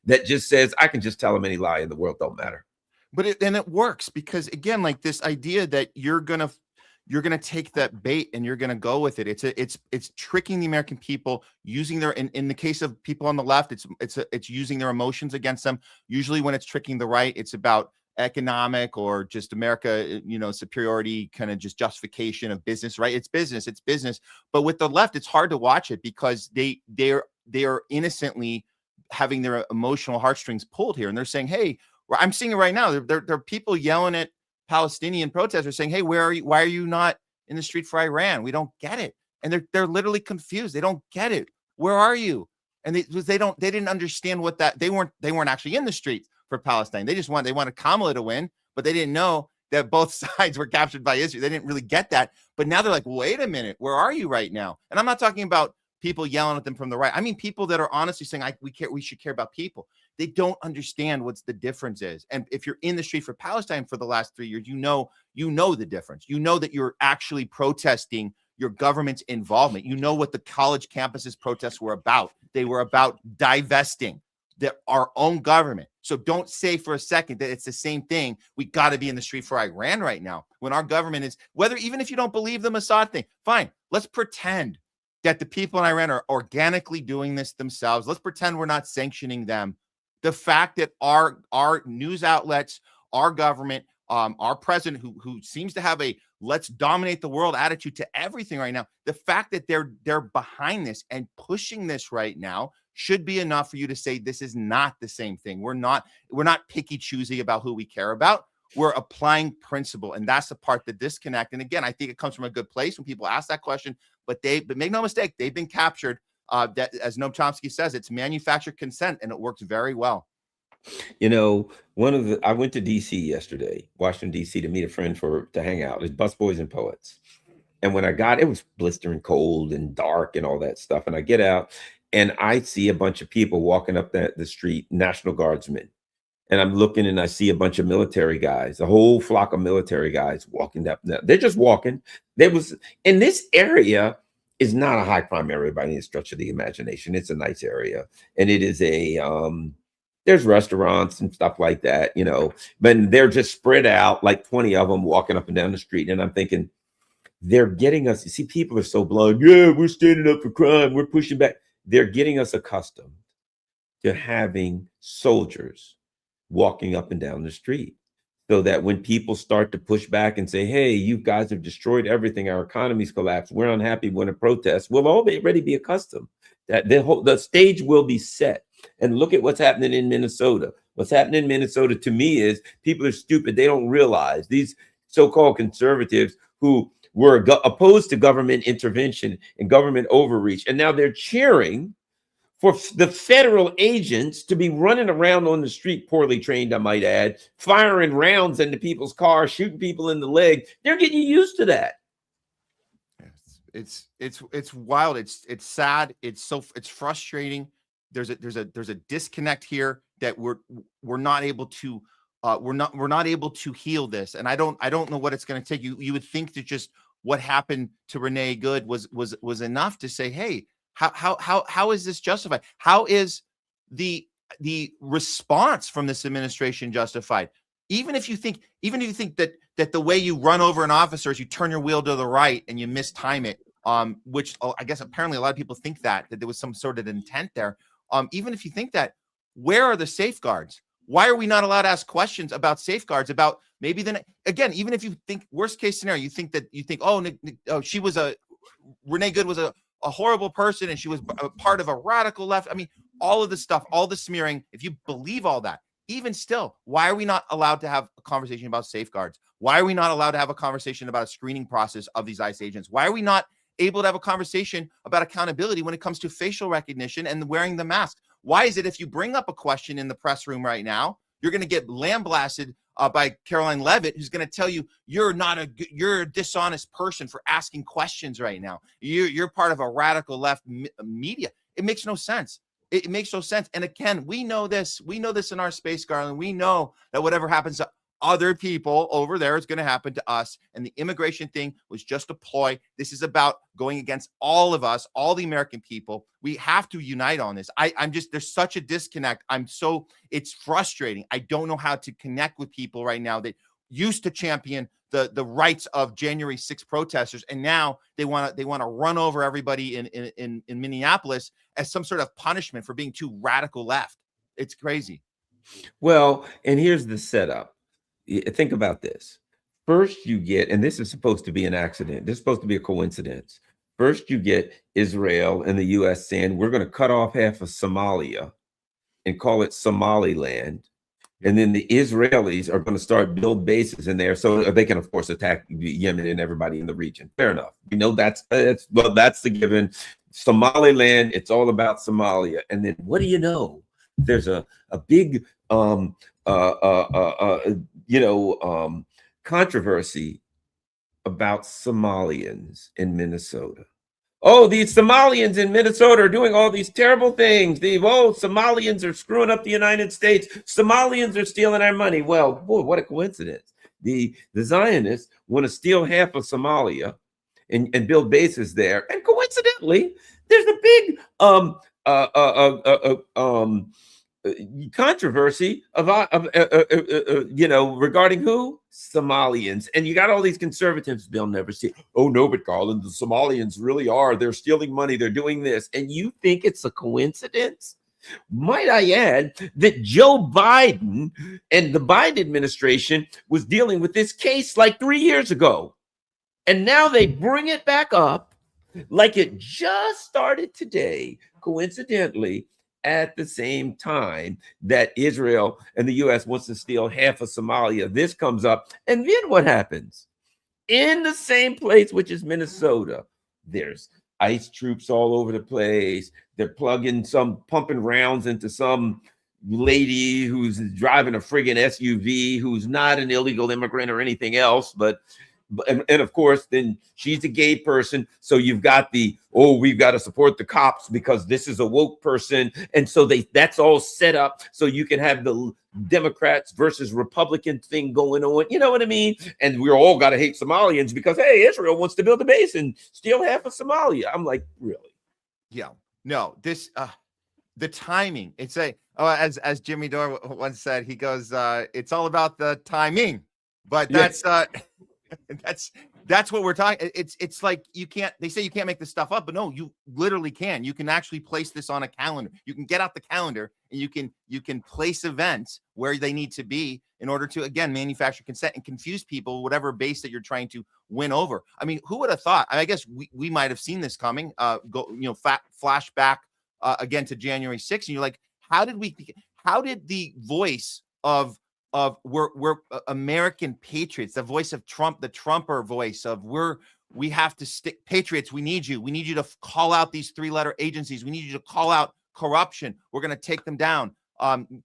that just says, I can just tell them any lie in the world. Don't matter. But it works because, again, like this idea that you're going to take that bait and you're going to go with it. It's tricking the American people, using in the case of people on the left, it's using their emotions against them. Usually when it's tricking the right, it's about economic or just America, superiority, kind of just justification of business, right? It's business. But with the left, it's hard to watch it because they are innocently having their emotional heartstrings pulled here. And they're saying, hey, I'm seeing it right now. There are people yelling at Palestinian protesters saying, hey, where are you? Why are you not in the street for Iran? We don't get it. And they're literally confused. They don't get it. Where are you? And they didn't understand what that, they weren't actually in the streets for Palestine. They wanted Kamala to win, but they didn't know that both sides were captured by Israel. They didn't really get that. But now they're like, wait a minute, where are you right now? And I'm not talking about people yelling at them from the right. I mean, people that are honestly saying, we should care about people. They don't understand what the difference is. And if you're in the street for Palestine for the last 3 years, you know the difference. You know that you're actually protesting your government's involvement. You know what the college campuses protests were about. They were about divesting our own government. So don't say for a second that it's the same thing. We got to be in the street for Iran right now when our government is, even if you don't believe the Mossad thing, fine. Let's pretend that the people in Iran are organically doing this themselves. Let's pretend we're not sanctioning them. The fact that our news outlets, our government, our president, who seems to have a let's dominate the world attitude to everything right now. The fact that they're behind this and pushing this right now should be enough for you to say this is not the same thing. We're not picky choosy about who we care about. We're applying principle, and that's the part, the disconnect. And again, I think it comes from a good place when people ask that question, but make no mistake, they've been captured. That, as Noam Chomsky says, it's manufactured consent, and it works very well. You know, I went to DC yesterday, Washington, DC, to meet a friend to hang out. It's Busboys and Poets. And when it was blistering cold and dark and all that stuff. And I get out and I see a bunch of people walking up the street, National Guardsmen. And I'm looking and I see a bunch of military guys, a whole flock of military guys walking up. They're just walking. In this area is not a high crime area by any stretch of the imagination. It's a nice area. And it is there's restaurants and stuff like that, you know, but they're just spread out, like 20 of them walking up and down the street. And I'm thinking, they're getting us, you see, people are so blind. Yeah, we're standing up for crime. We're pushing back. They're getting us accustomed to having soldiers walking up and down the street, so that when people start to push back and say, hey, you guys have destroyed everything, our economy's collapsed, we're unhappy, we're in a protest, we'll already be accustomed that the stage will be set. And look at what's happening in Minnesota. What's happening in Minnesota to me is people are stupid. They don't realize these so-called conservatives who were opposed to government intervention and government overreach, and now they're cheering for the federal agents to be running around on the street, poorly trained, I might add, firing rounds into people's cars, shooting people in the leg. They're getting used to that. It's wild. It's sad. It's frustrating. There's a disconnect here that we're not able to we're not able to heal this. And I don't know what it's going to take. You would think that just what happened to Renee Good was enough to say, hey, how is this justified? How is the response from this administration justified? Even if you think that the way you run over an officer is you turn your wheel to the right and you mistime it, which I guess apparently a lot of people think that there was some sort of intent there. Even if you think that, where are the safeguards? Why are we not allowed to ask questions about safeguards? About maybe then again, even if you think worst case scenario, you think she was Renee Good was a horrible person and she was a part of a radical left. I mean, all of this stuff, all the smearing, if you believe all that, even still, why are we not allowed to have a conversation about safeguards? Why are we not allowed to have a conversation about a screening process of these ICE agents? Why are we not able to have a conversation about accountability when it comes to facial recognition and wearing the mask? Why is it if you bring up a question in the press room right now, you're going to get lambasted by Caroline Levitt, who's going to tell you you're a dishonest person for asking questions right now. You're part of a radical left media. It makes no sense. It makes no sense. And again, we know this. We know this in our space, Garland. We know that whatever happens to other people over there is going to happen to us. And the immigration thing was just a ploy. This is about going against all of us, all the American people. We have to unite on this. There's such a disconnect. It's frustrating. I don't know how to connect with people right now that used to champion the rights of January 6th protesters. And now they want to run over everybody in Minneapolis as some sort of punishment for being too radical left. It's crazy. Well, and here's the setup. Think about this. First you get, and this is supposed to be an accident. This is supposed to be a coincidence. First you get Israel and the U.S. saying, we're going to cut off half of Somalia and call it Somaliland. And then the Israelis are going to start build bases in there so they can, of course, attack Yemen and everybody in the region. Fair enough. We know that's the given. Somaliland, it's all about Somalia. And then what do you know? There's a big controversy about Somalians in Minnesota. Oh, these Somalians in Minnesota are doing all these terrible things. Somalians are screwing up the United States. Somalians are stealing our money. Well, boy, what a coincidence. The Zionists want to steal half of Somalia and build bases there. And coincidentally, there's a big controversy regarding who? Somalians. And you got all these conservatives, they'll never see, oh no, but Garland, the Somalians really are, they're stealing money, they're doing this. And you think it's a coincidence? Might I add that Joe Biden and the Biden administration was dealing with this case like 3 years ago. And now they bring it back up like it just started today, coincidentally, at the same time that Israel and the US wants to steal half of Somalia. This comes up. And then what happens? In the same place, which is Minnesota, there's ICE troops all over the place. They're pumping rounds into some lady who's driving a friggin' SUV, who's not an illegal immigrant or anything else, but and of course, then she's a gay person. So you've got we've got to support the cops because this is a woke person. And so that's all set up so you can have the Democrats versus Republican thing going on. You know what I mean? And we're all got to hate Somalians because, hey, Israel wants to build a base and steal half of Somalia. I'm like, really? Yeah. No, the timing. It's as Jimmy Dore once said, he goes, it's all about the timing. But that's that's what we're talking. It's like they say you can't make this stuff up, but no, you literally can. You can actually place this on a calendar. You can get out the calendar and you can place events where they need to be in order to, again, manufacture consent and confuse people, whatever base that you're trying to win over. I mean, who would have thought? I guess we might have seen this coming. Flashback again to January 6th, and you're like, how did the voice of we're American patriots, the voice of Trump, the Trumper voice of we have to stick patriots. We need you to call out these 3-letter agencies. We need you to call out corruption. We're going to take them down.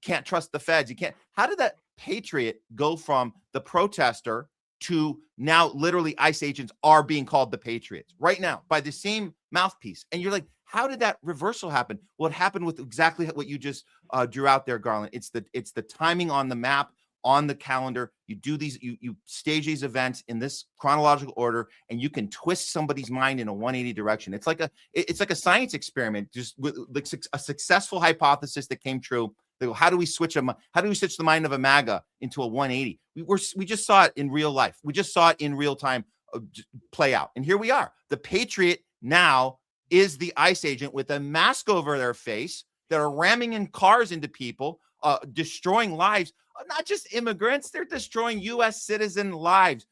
Can't trust the feds. You can't. How did that patriot go from the protester to now literally ICE agents are being called the patriots right now by the same mouthpiece? And you're like, how did that reversal happen? Well, it happened with exactly what you just drew out there, Garland. It's the timing on the map, on the calendar. You do these, you stage these events in this chronological order, and you can twist somebody's mind in a 180 direction. It's like a science experiment, just with like a successful hypothesis that came true. They go, how do we switch the mind of a MAGA into a 180? We just saw it in real life. We just saw it in real time play out. And here we are. The patriot now is the ICE agent with a mask over their face that are ramming in cars into people, destroying lives, not just immigrants. They're destroying U.S. citizen lives,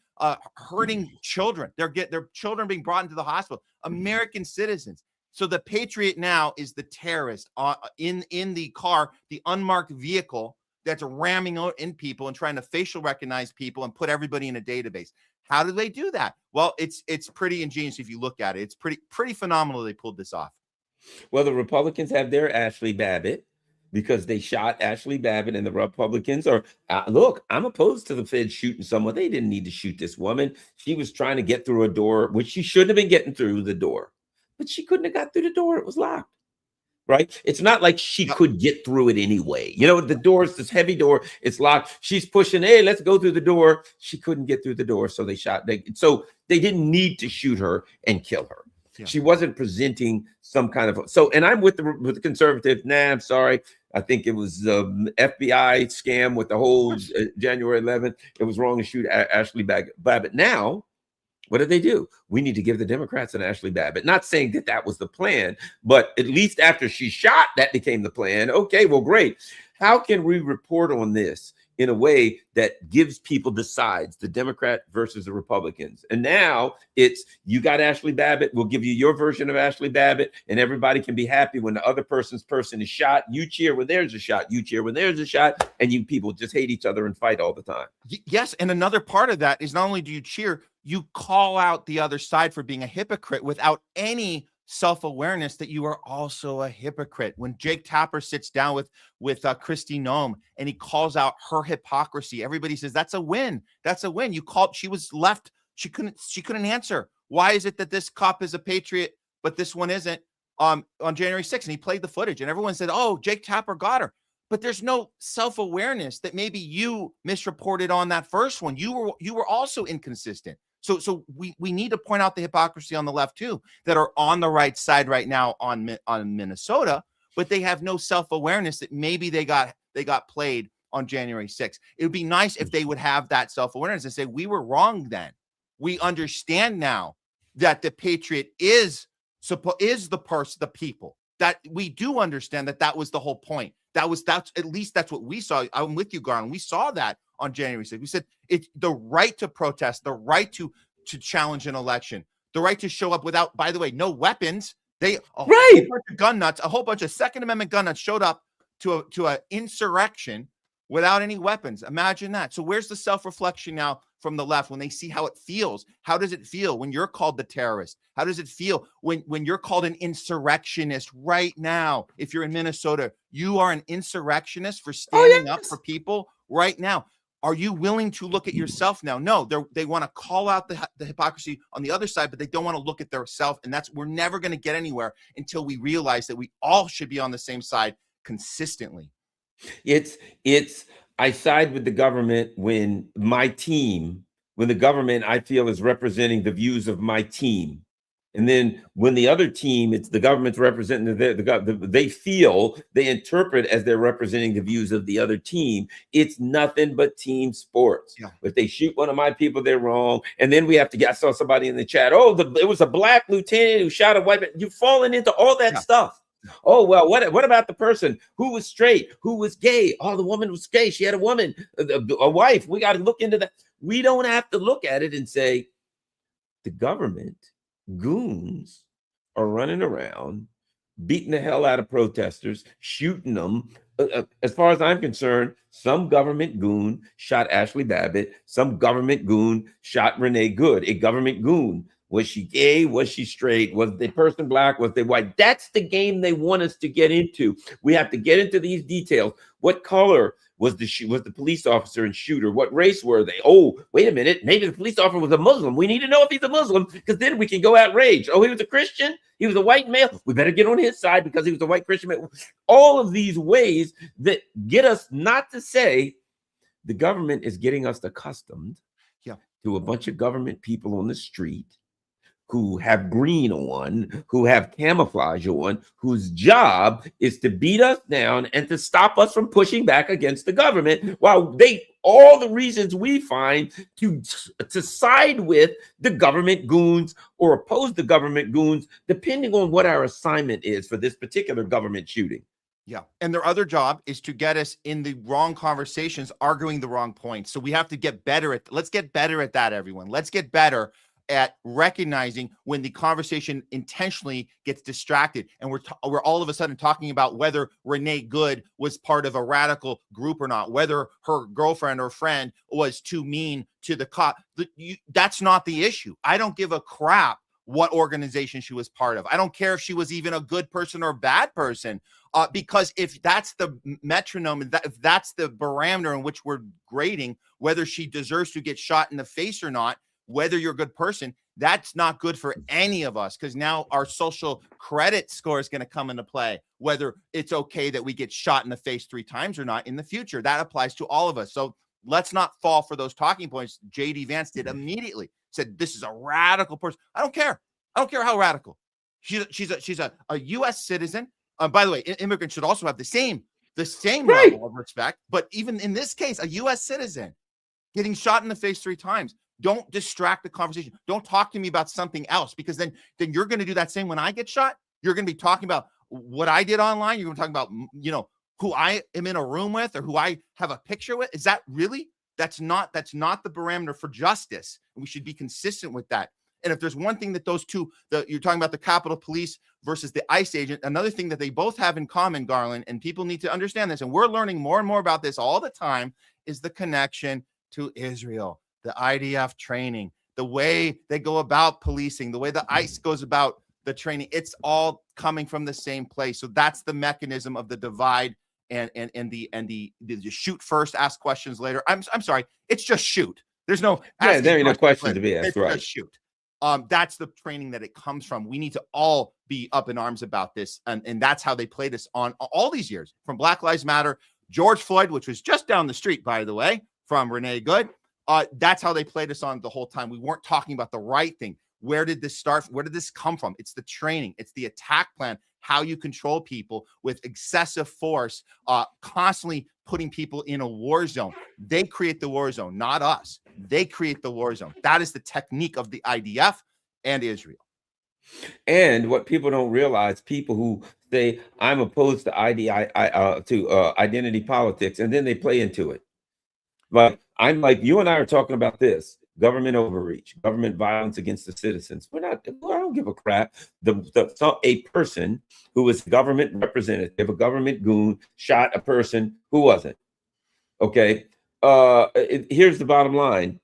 hurting children. Their children being brought into the hospital, American citizens. So the patriot now is the terrorist in the car, the unmarked vehicle that's ramming in people and trying to facial recognize people and put everybody in a database. How do they do that? Well, it's pretty ingenious if you look at it. It's pretty phenomenal they pulled this off. Well, the Republicans have their Ashley Babbitt because they shot Ashley Babbitt, and the Republicans are, look, I'm opposed to the Feds shooting someone. They didn't need to shoot this woman. She was trying to get through a door, which she shouldn't have been getting through the door, but she couldn't have got through the door. It was locked. Right? It's not like she could get through it anyway. You know, the door is this heavy door. It's locked. She's pushing, hey, let's go through the door. She couldn't get through the door. So they shot. So they didn't need to shoot her and kill her. Yeah. She wasn't presenting some kind of. And I'm with the conservative. Nah, I'm sorry. I think it was the FBI scam with the whole January 11th. It was wrong to shoot Ashley Babbitt. Now, what did they do? We need to give the Democrats an Ashley Babbitt. Not saying that was the plan, but at least after she shot, that became the plan. Okay, well, great. How can we report on this in a way that gives people the sides, the Democrat versus the Republicans? And now it's, you got Ashley Babbitt, we'll give you your version of Ashley Babbitt, and everybody can be happy when the other person's person is shot. You cheer when there's a shot. You cheer when there's a shot. And you people just hate each other and fight all the time. Yes, and another part of that is not only do you cheer, you call out the other side for being a hypocrite without any self-awareness that you are also a hypocrite. When Jake Tapper sits down with Kristi Noem and he calls out her hypocrisy, everybody says that's a win. That's a win. She was left. She couldn't answer. Why is it that this cop is a patriot, but this one isn't on January 6th? And he played the footage and everyone said, oh, Jake Tapper got her. But there's no self-awareness that maybe you misreported on that first one. You were also inconsistent. So we need to point out the hypocrisy on the left too, that are on the right side right now on Minnesota, but they have no self-awareness that maybe they got played on January 6th. it would be nice if they would have that self-awareness and say, we were wrong then. We understand now that the patriot is the people. That we do understand that was the whole point. That's at least that's what we saw. I'm with you, Garland. We saw that on January 6th. We said it's the right to protest, the right to to challenge an election, the right to show up without, by the way, no weapons. A whole bunch of gun nuts, a whole bunch of Second Amendment gun nuts showed up to an insurrection without any weapons. Imagine that. So where's the self-reflection now from the left when they see how it feels? How does it feel when you're called the terrorist? How does it feel when you're called an insurrectionist right now? If you're in Minnesota, you are an insurrectionist for standing up for people right now. Are you willing to look at yourself now? No, they want to call out the hypocrisy on the other side, but they don't want to look at their self. And we're never going to get anywhere until we realize that we all should be on the same side consistently. I side with the government when the government I feel is representing the views of my team. And then when the other team, it's the government's representing they feel, they interpret as they're representing the views of the other team. It's nothing but team sports. Yeah. If they shoot one of my people, they're wrong. And then we have to I saw somebody in the chat, it was a black lieutenant who shot a white man. You've fallen into all that stuff. Oh, well, what about the person who was straight, who was gay? Oh, the woman was gay. She had a wife. We got to look into that. We don't have to look at it and say the government goons are running around, beating the hell out of protesters, shooting them. As far as I'm concerned, some government goon shot Ashley Babbitt. Some government goon shot Renee Good. A government goon. Was she gay? Was she straight? Was the person black? Was they white? That's the game they want us to get into. We have to get into these details. What color was the police officer and shooter? What race were they? Oh, wait a minute. Maybe the police officer was a Muslim. We need to know if he's a Muslim because then we can go outrage. Oh, he was a Christian? He was a white male? We better get on his side because he was a white Christian male. All of these ways that get us not to say the government is getting us accustomed to a bunch of government people on the street who have green on, who have camouflage on, whose job is to beat us down and to stop us from pushing back against the government, while all the reasons we find to side with the government goons or oppose the government goons, depending on what our assignment is for this particular government shooting. Yeah. And their other job is to get us in the wrong conversations, arguing the wrong points. So we have to get better let's get better at that, everyone. Let's get better at recognizing when the conversation intentionally gets distracted and we're all of a sudden talking about whether Renee Good was part of a radical group or not, whether her girlfriend or friend was too mean to the cop. That's not the issue. I don't give a crap what organization she was part of. I don't care if she was even a good person or a bad person, because if that's the metronome, if that's the barometer in which we're grading whether she deserves to get shot in the face or not, whether you're a good person, that's not good for any of us, because now our social credit score is going to come into play, whether it's okay that we get shot in the face 3 times or not in the future. That applies to all of us. So let's not fall for those talking points. J.D. Vance did immediately. Said, this is a radical person. I don't care. I don't care how radical. She's a U.S. citizen. By the way, immigrants should also have the same level of respect. But even in this case, a U.S. citizen getting shot in the face 3 times. Don't distract the conversation. Don't talk to me about something else, because then you're going to do that same when I get shot. You're going to be talking about what I did online. You're going to talk about, who I am in a room with or who I have a picture with. Is that really? That's not the barometer for justice. We should be consistent with that. And if there's one thing that those two, you're talking about the Capitol Police versus the ICE agent, another thing that they both have in common, Garland, and people need to understand this, and we're learning more and more about this all the time, is the connection to Israel. The IDF training, the way they go about policing, the way the ICE goes about the training, it's all coming from the same place. So that's the mechanism of the divide and the shoot first, ask questions later. I'm sorry, it's just shoot. There's no there ain't no question to be asked, it's right? Just shoot. That's the training that it comes from. We need to all be up in arms about this, and that's how they played us on all these years, from Black Lives Matter, George Floyd, which was just down the street, by the way, from Renee Good. That's how they played us on the whole time. We weren't talking about the right thing. Where did this start? Where did this come from? It's the training. It's the attack plan, how you control people with excessive force, constantly putting people in a war zone. They create the war zone, not us. They create the war zone. That is the technique of the IDF and Israel. And what people don't realize, people who say, I'm opposed to identity politics, and then they play into it. But I'm like, you and I are talking about this. government overreach, government violence against the citizens. I don't give a crap. A person who was a government representative, a government goon, shot a person who wasn't. Okay. Here's the bottom line.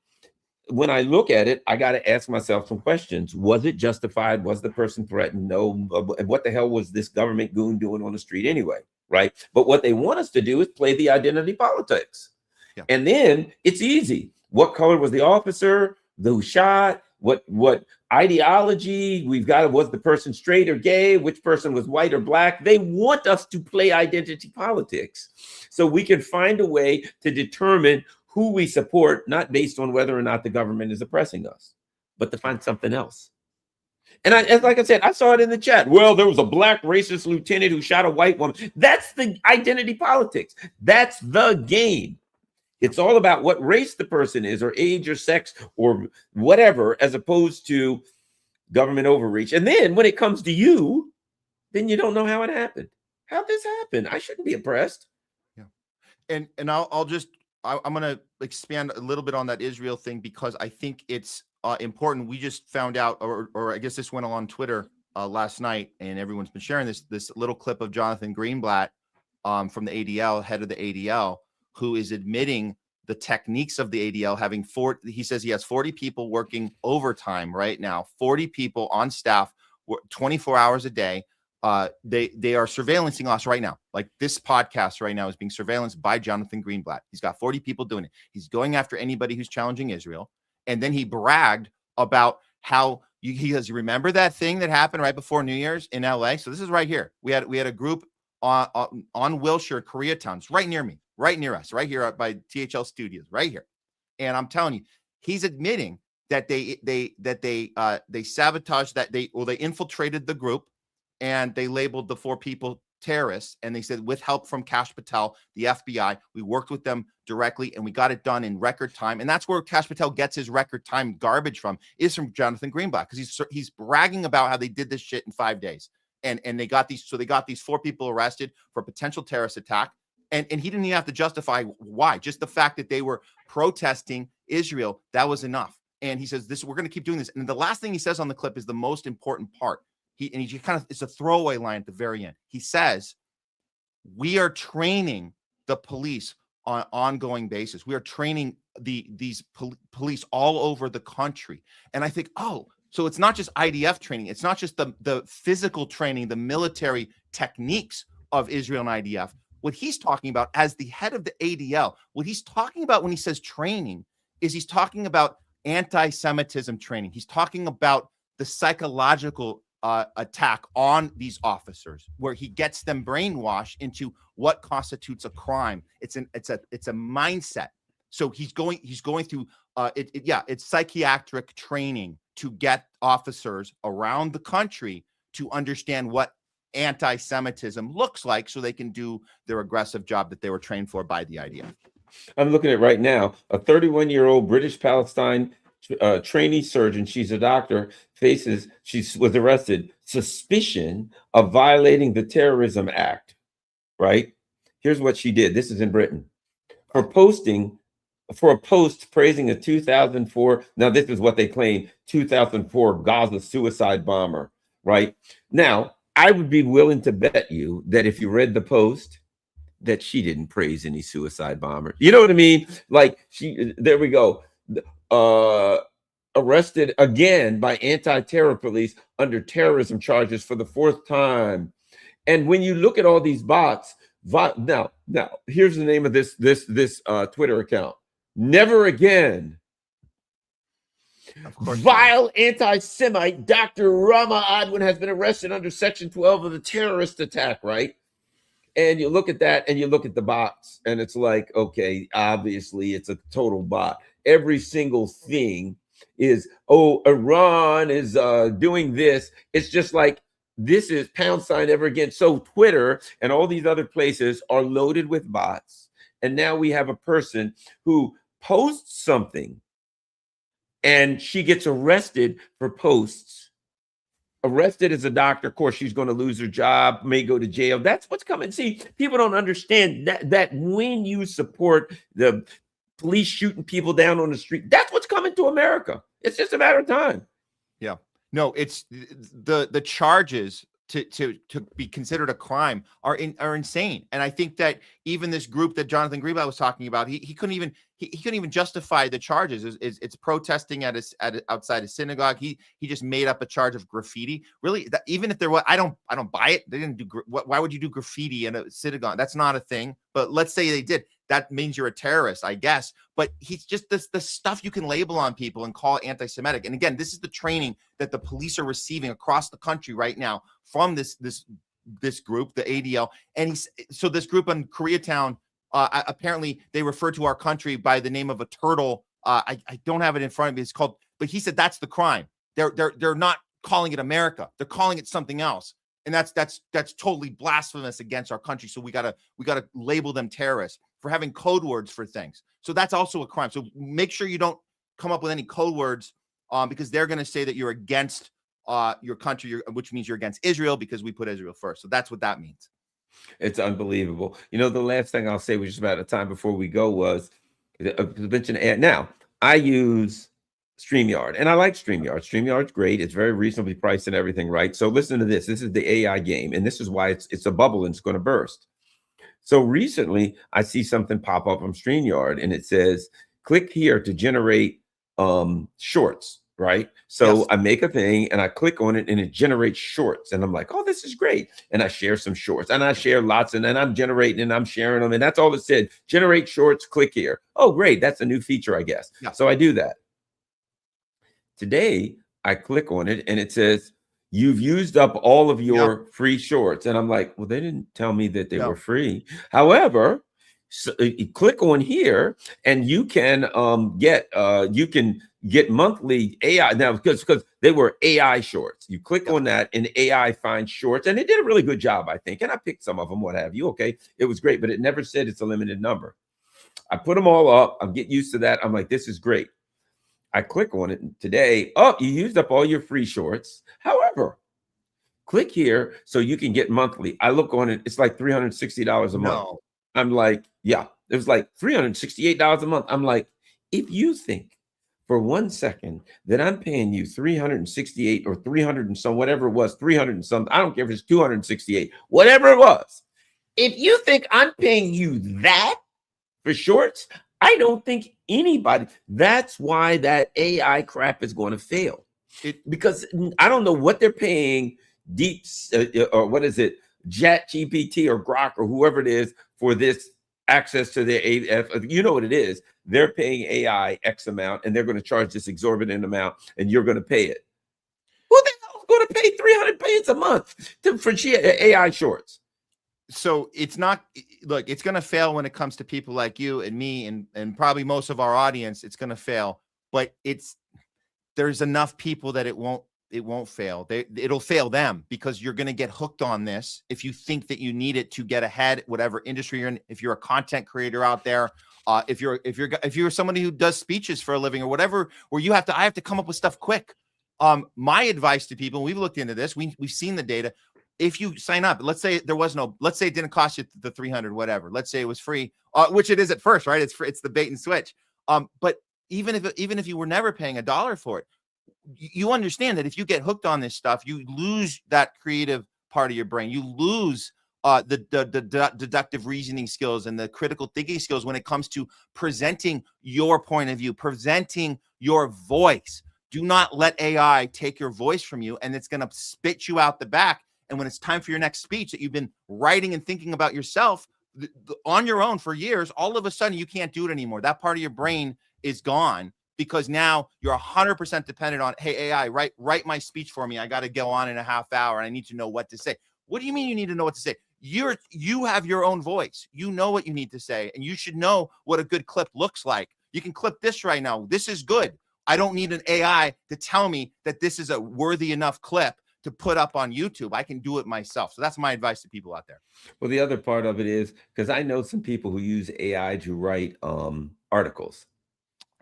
When I look at it, I got to ask myself some questions. Was it justified? Was the person threatened? No. What the hell was this government goon doing on the street anyway? Right. But what they want us to do is play the identity politics. Yeah. And then it's easy. What color was the officer? Who shot? What ideology? We've got, was the person straight or gay? Which person was white or black? They want us to play identity politics so we can find a way to determine who we support, not based on whether or not the government is oppressing us, but to find something else. And like I said, I saw it in the chat. Well, there was a black racist lieutenant who shot a white woman. That's the identity politics. That's the game. It's all about what race the person is, or age or sex or whatever, as opposed to government overreach. And then when it comes to you, then you don't know how it happened. How'd this happen? I shouldn't be oppressed. Yeah. And I'm going to expand a little bit on that Israel thing, because I think it's important. We just found out, or I guess this went on Twitter last night, and everyone's been sharing this little clip of Jonathan Greenblatt from the ADL, head of the ADL, who is admitting the techniques of the ADL, having he says he has 40 people working overtime right now, 40 people on staff, 24 hours a day. They are surveillancing us right now. Like this podcast right now is being surveillanced by Jonathan Greenblatt. He's got 40 people doing it. He's going after anybody who's challenging Israel. And then he bragged about how he says, you remember that thing that happened right before New Year's in LA? So this is right here. We had a group on Wilshire, Koreatown. It's right near me, right near us, right here by THL Studios, right here. And I'm telling you, he's admitting that they sabotaged, that they infiltrated the group, and they labeled the 4 people terrorists. And they said, with help from Kash Patel, the FBI, we worked with them directly and we got it done in record time. And that's where Kash Patel gets his record time garbage from, is from Jonathan Greenblatt, because he's bragging about how they did this shit in 5 days. And they got these 4 people arrested for potential terrorist attack. And he didn't even have to justify why. Just the fact that they were protesting Israel, that was enough. And he says, we're going to keep doing this. And the last thing he says on the clip is the most important part. It's a throwaway line at the very end. He says, we are training the police on an ongoing basis. We are training these police all over the country. And I think, so it's not just IDF training. It's not just the physical training, the military techniques of Israel and IDF. What he's talking about as the head of the ADL, what he's talking about when he says training is he's talking about anti-Semitism training. He's talking about the psychological attack on these officers, where he gets them brainwashed into what constitutes a crime. It's a mindset. So he's going through it's psychiatric training to get officers around the country to understand what anti-Semitism looks like, so they can do their aggressive job that they were trained for by the IDF. I'm looking at right now, a 31-year-old British Palestine trainee surgeon, she's a doctor, she was arrested, suspicion of violating the Terrorism Act, right? Here's what she did. This is in Britain. For a post praising a 2004, now this is what they claim, 2004 Gaza suicide bomber, right? Now, I would be willing to bet you that if you read the post, that she didn't praise any suicide bomber. You know what I mean? Like, there we go. Arrested again by anti-terror police under terrorism charges for the 4th time. And when you look at all these bots, now here's the name of this Twitter account. Never again. Vile anti-Semite Dr. Rama Adwan has been arrested under Section 12 of the terrorist attack, right? And you look at that and you look at the bots, and it's like, okay, obviously it's a total bot. Every single thing is, Iran is doing this. It's just like, this is # ever again. So Twitter and all these other places are loaded with bots. And now we have a person who posts something and she gets arrested for posts. Arrested as a doctor. Of course, she's going to lose her job, may go to jail. That's what's coming. See, people don't understand that when you support the police shooting people down on the street, that's what's coming. coming to America. It's just a matter of time. Yeah. No, it's the charges to be considered a crime are insane. And I think that even this group that Jonathan Greenblatt was talking about, he couldn't even justify the charges. It's protesting outside a synagogue. He just made up a charge of graffiti. Really, even if there was, I don't buy it. They didn't do. Why would you do graffiti in a synagogue? That's not a thing. But let's say they did. That means you're a terrorist, I guess. But he's just the stuff you can label on people and call anti-Semitic. And again, this is the training that the police are receiving across the country right now from this group, the ADL. And so this group in Koreatown, apparently they refer to our country by the name of a turtle. I don't have it in front of me. It's called, but he said that's the crime. They're not calling it America. They're calling it something else. And that's totally blasphemous against our country. So we gotta label them terrorists for having code words for things. So that's also a crime. So make sure you don't come up with any code words because they're going to say that you're against your country, which means you're against Israel because we put Israel first. So that's what that means. It's unbelievable. You know, the last thing I'll say, which is about the time before we go, was mention ad. Now, I use StreamYard, and I like StreamYard. StreamYard's great. It's very reasonably priced and everything, right? So listen to this. This is the AI game, and this is why it's a bubble and it's going to burst. So recently, I see something pop up on StreamYard, and it says, click here to generate shorts, right? So yes. I make a thing, and I click on it, and it generates shorts. And I'm like, oh, this is great. And I share some shorts, and I share lots, and then I'm generating, and I'm sharing them, and that's all it said. Generate shorts, click here. Oh, great. That's a new feature, I guess. Yeah. So I do that. Today, I click on it, and it says, you've used up all of your free shorts. And I'm like, well, they didn't tell me that they were free. However, so you click on here and you can get monthly AI now because they were AI shorts. You click on that and AI finds shorts, and it did a really good job, I think. And I picked some of them, what have you. Okay, it was great, but it never said it's a limited number. I put them all up. I'm getting used to that. I'm like, this is great. I click on it today. Oh, you used up all your free shorts. However, click here so you can get monthly. I look on it. It's like $360 a month. I'm like, yeah, it was like $368 a month. I'm like, if you think for 1 second that I'm paying you 368 or 300 and some, whatever it was, 300 and some, I don't care if it's 268, whatever it was. If you think I'm paying you that for shorts, I don't think anybody. That's why that AI crap is going to fail. Because I don't know what they're paying deep or what is it, ChatGPT or Grok or whoever it is for this access to their AF. You know what it is. They're paying AI X amount, and they're going to charge this exorbitant amount, and you're going to pay it. Who the hell is going to pay $300 a month for AI shorts? So it's not, look, it's going to fail when it comes to people like you and me and probably most of our audience. It's going to fail, but there's enough people that it won't fail. It'll fail them because you're going to get hooked on this. If you think that you need it to get ahead, whatever industry you're in, if you're a content creator out there, if you're somebody who does speeches for a living or whatever, where I have to come up with stuff quick. My advice to people, we've looked into this, we've seen the data. If you sign up, let's say let's say it didn't cost you the 300, whatever. Let's say it was free, which it is at first, right? It's the bait and switch. But even if you were never paying $1 for it, you understand that if you get hooked on this stuff, you lose that creative part of your brain. You lose the deductive reasoning skills and the critical thinking skills when it comes to presenting your point of view, presenting your voice. Do not let AI take your voice from you, and it's going to spit you out the back. And when it's time for your next speech that you've been writing and thinking about yourself on your own for years, all of a sudden you can't do it anymore. That part of your brain is gone because now you're 100% dependent on, hey, AI, write my speech for me. I got to go on in a half hour and I need to know what to say. What do you mean you need to know what to say? You have your own voice. You know what you need to say, and you should know what a good clip looks like. You can clip this right now. This is good. I don't need an AI to tell me that this is a worthy enough clip to put up on YouTube. I can do it myself. So that's my advice to people out there. Well, the other part of it is because I know some people who use AI to write articles.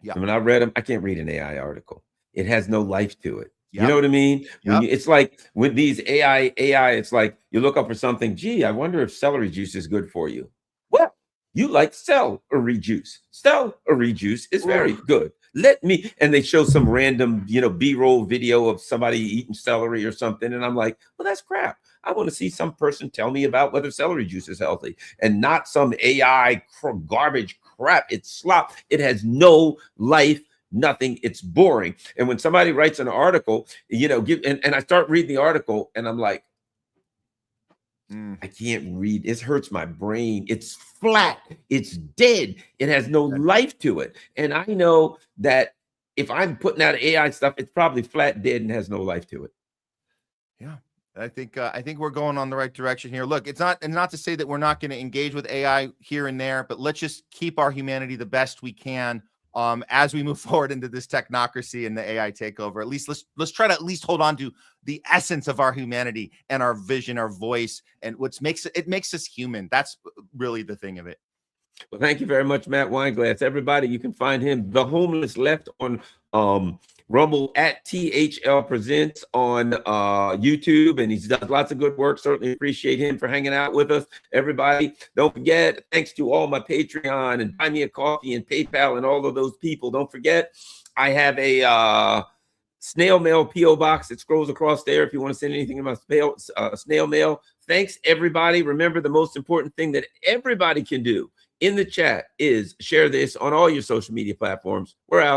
Yeah. And when I read them, I can't read an AI article. It has no life to it. Yep. You know what I mean? Yep. It's like with these AI, it's like you look up for something. Gee, I wonder if celery juice is good for you. What? You like celery juice. Celery juice is very good. Let me, and they show some random, B-roll video of somebody eating celery or something. And I'm like, well, that's crap. I want to see some person tell me about whether celery juice is healthy, and not some AI garbage crap. It's slop. It has no life, nothing. It's boring. And when somebody writes an article, and I start reading the article and I'm like, I can't read. It hurts my brain. It's flat. It's dead. It has no life to it. And I know that if I'm putting out AI stuff, it's probably flat, dead, and has no life to it. Yeah. I think we're going on the right direction here. Look, it's not to say that we're not going to engage with AI here and there, but let's just keep our humanity the best we can as we move forward into this technocracy and the AI takeover. At least let's try to at least hold on to the essence of our humanity and our vision, our voice, and what makes us human. That's really the thing of it. Well, thank you very much, Matt Weinglass. Everybody, you can find him, The Homeless Left, on Rumble, at THL Presents on YouTube, and he's done lots of good work. Certainly appreciate him for hanging out with us. Everybody, don't forget, thanks to all my Patreon and Buy Me a Coffee and PayPal and all of those people. Don't forget, I have a snail mail PO box that scrolls across there if you want to send anything in my snail mail. Thanks, everybody. Remember, the most important thing that everybody can do in the chat is share this on all your social media platforms. We're out.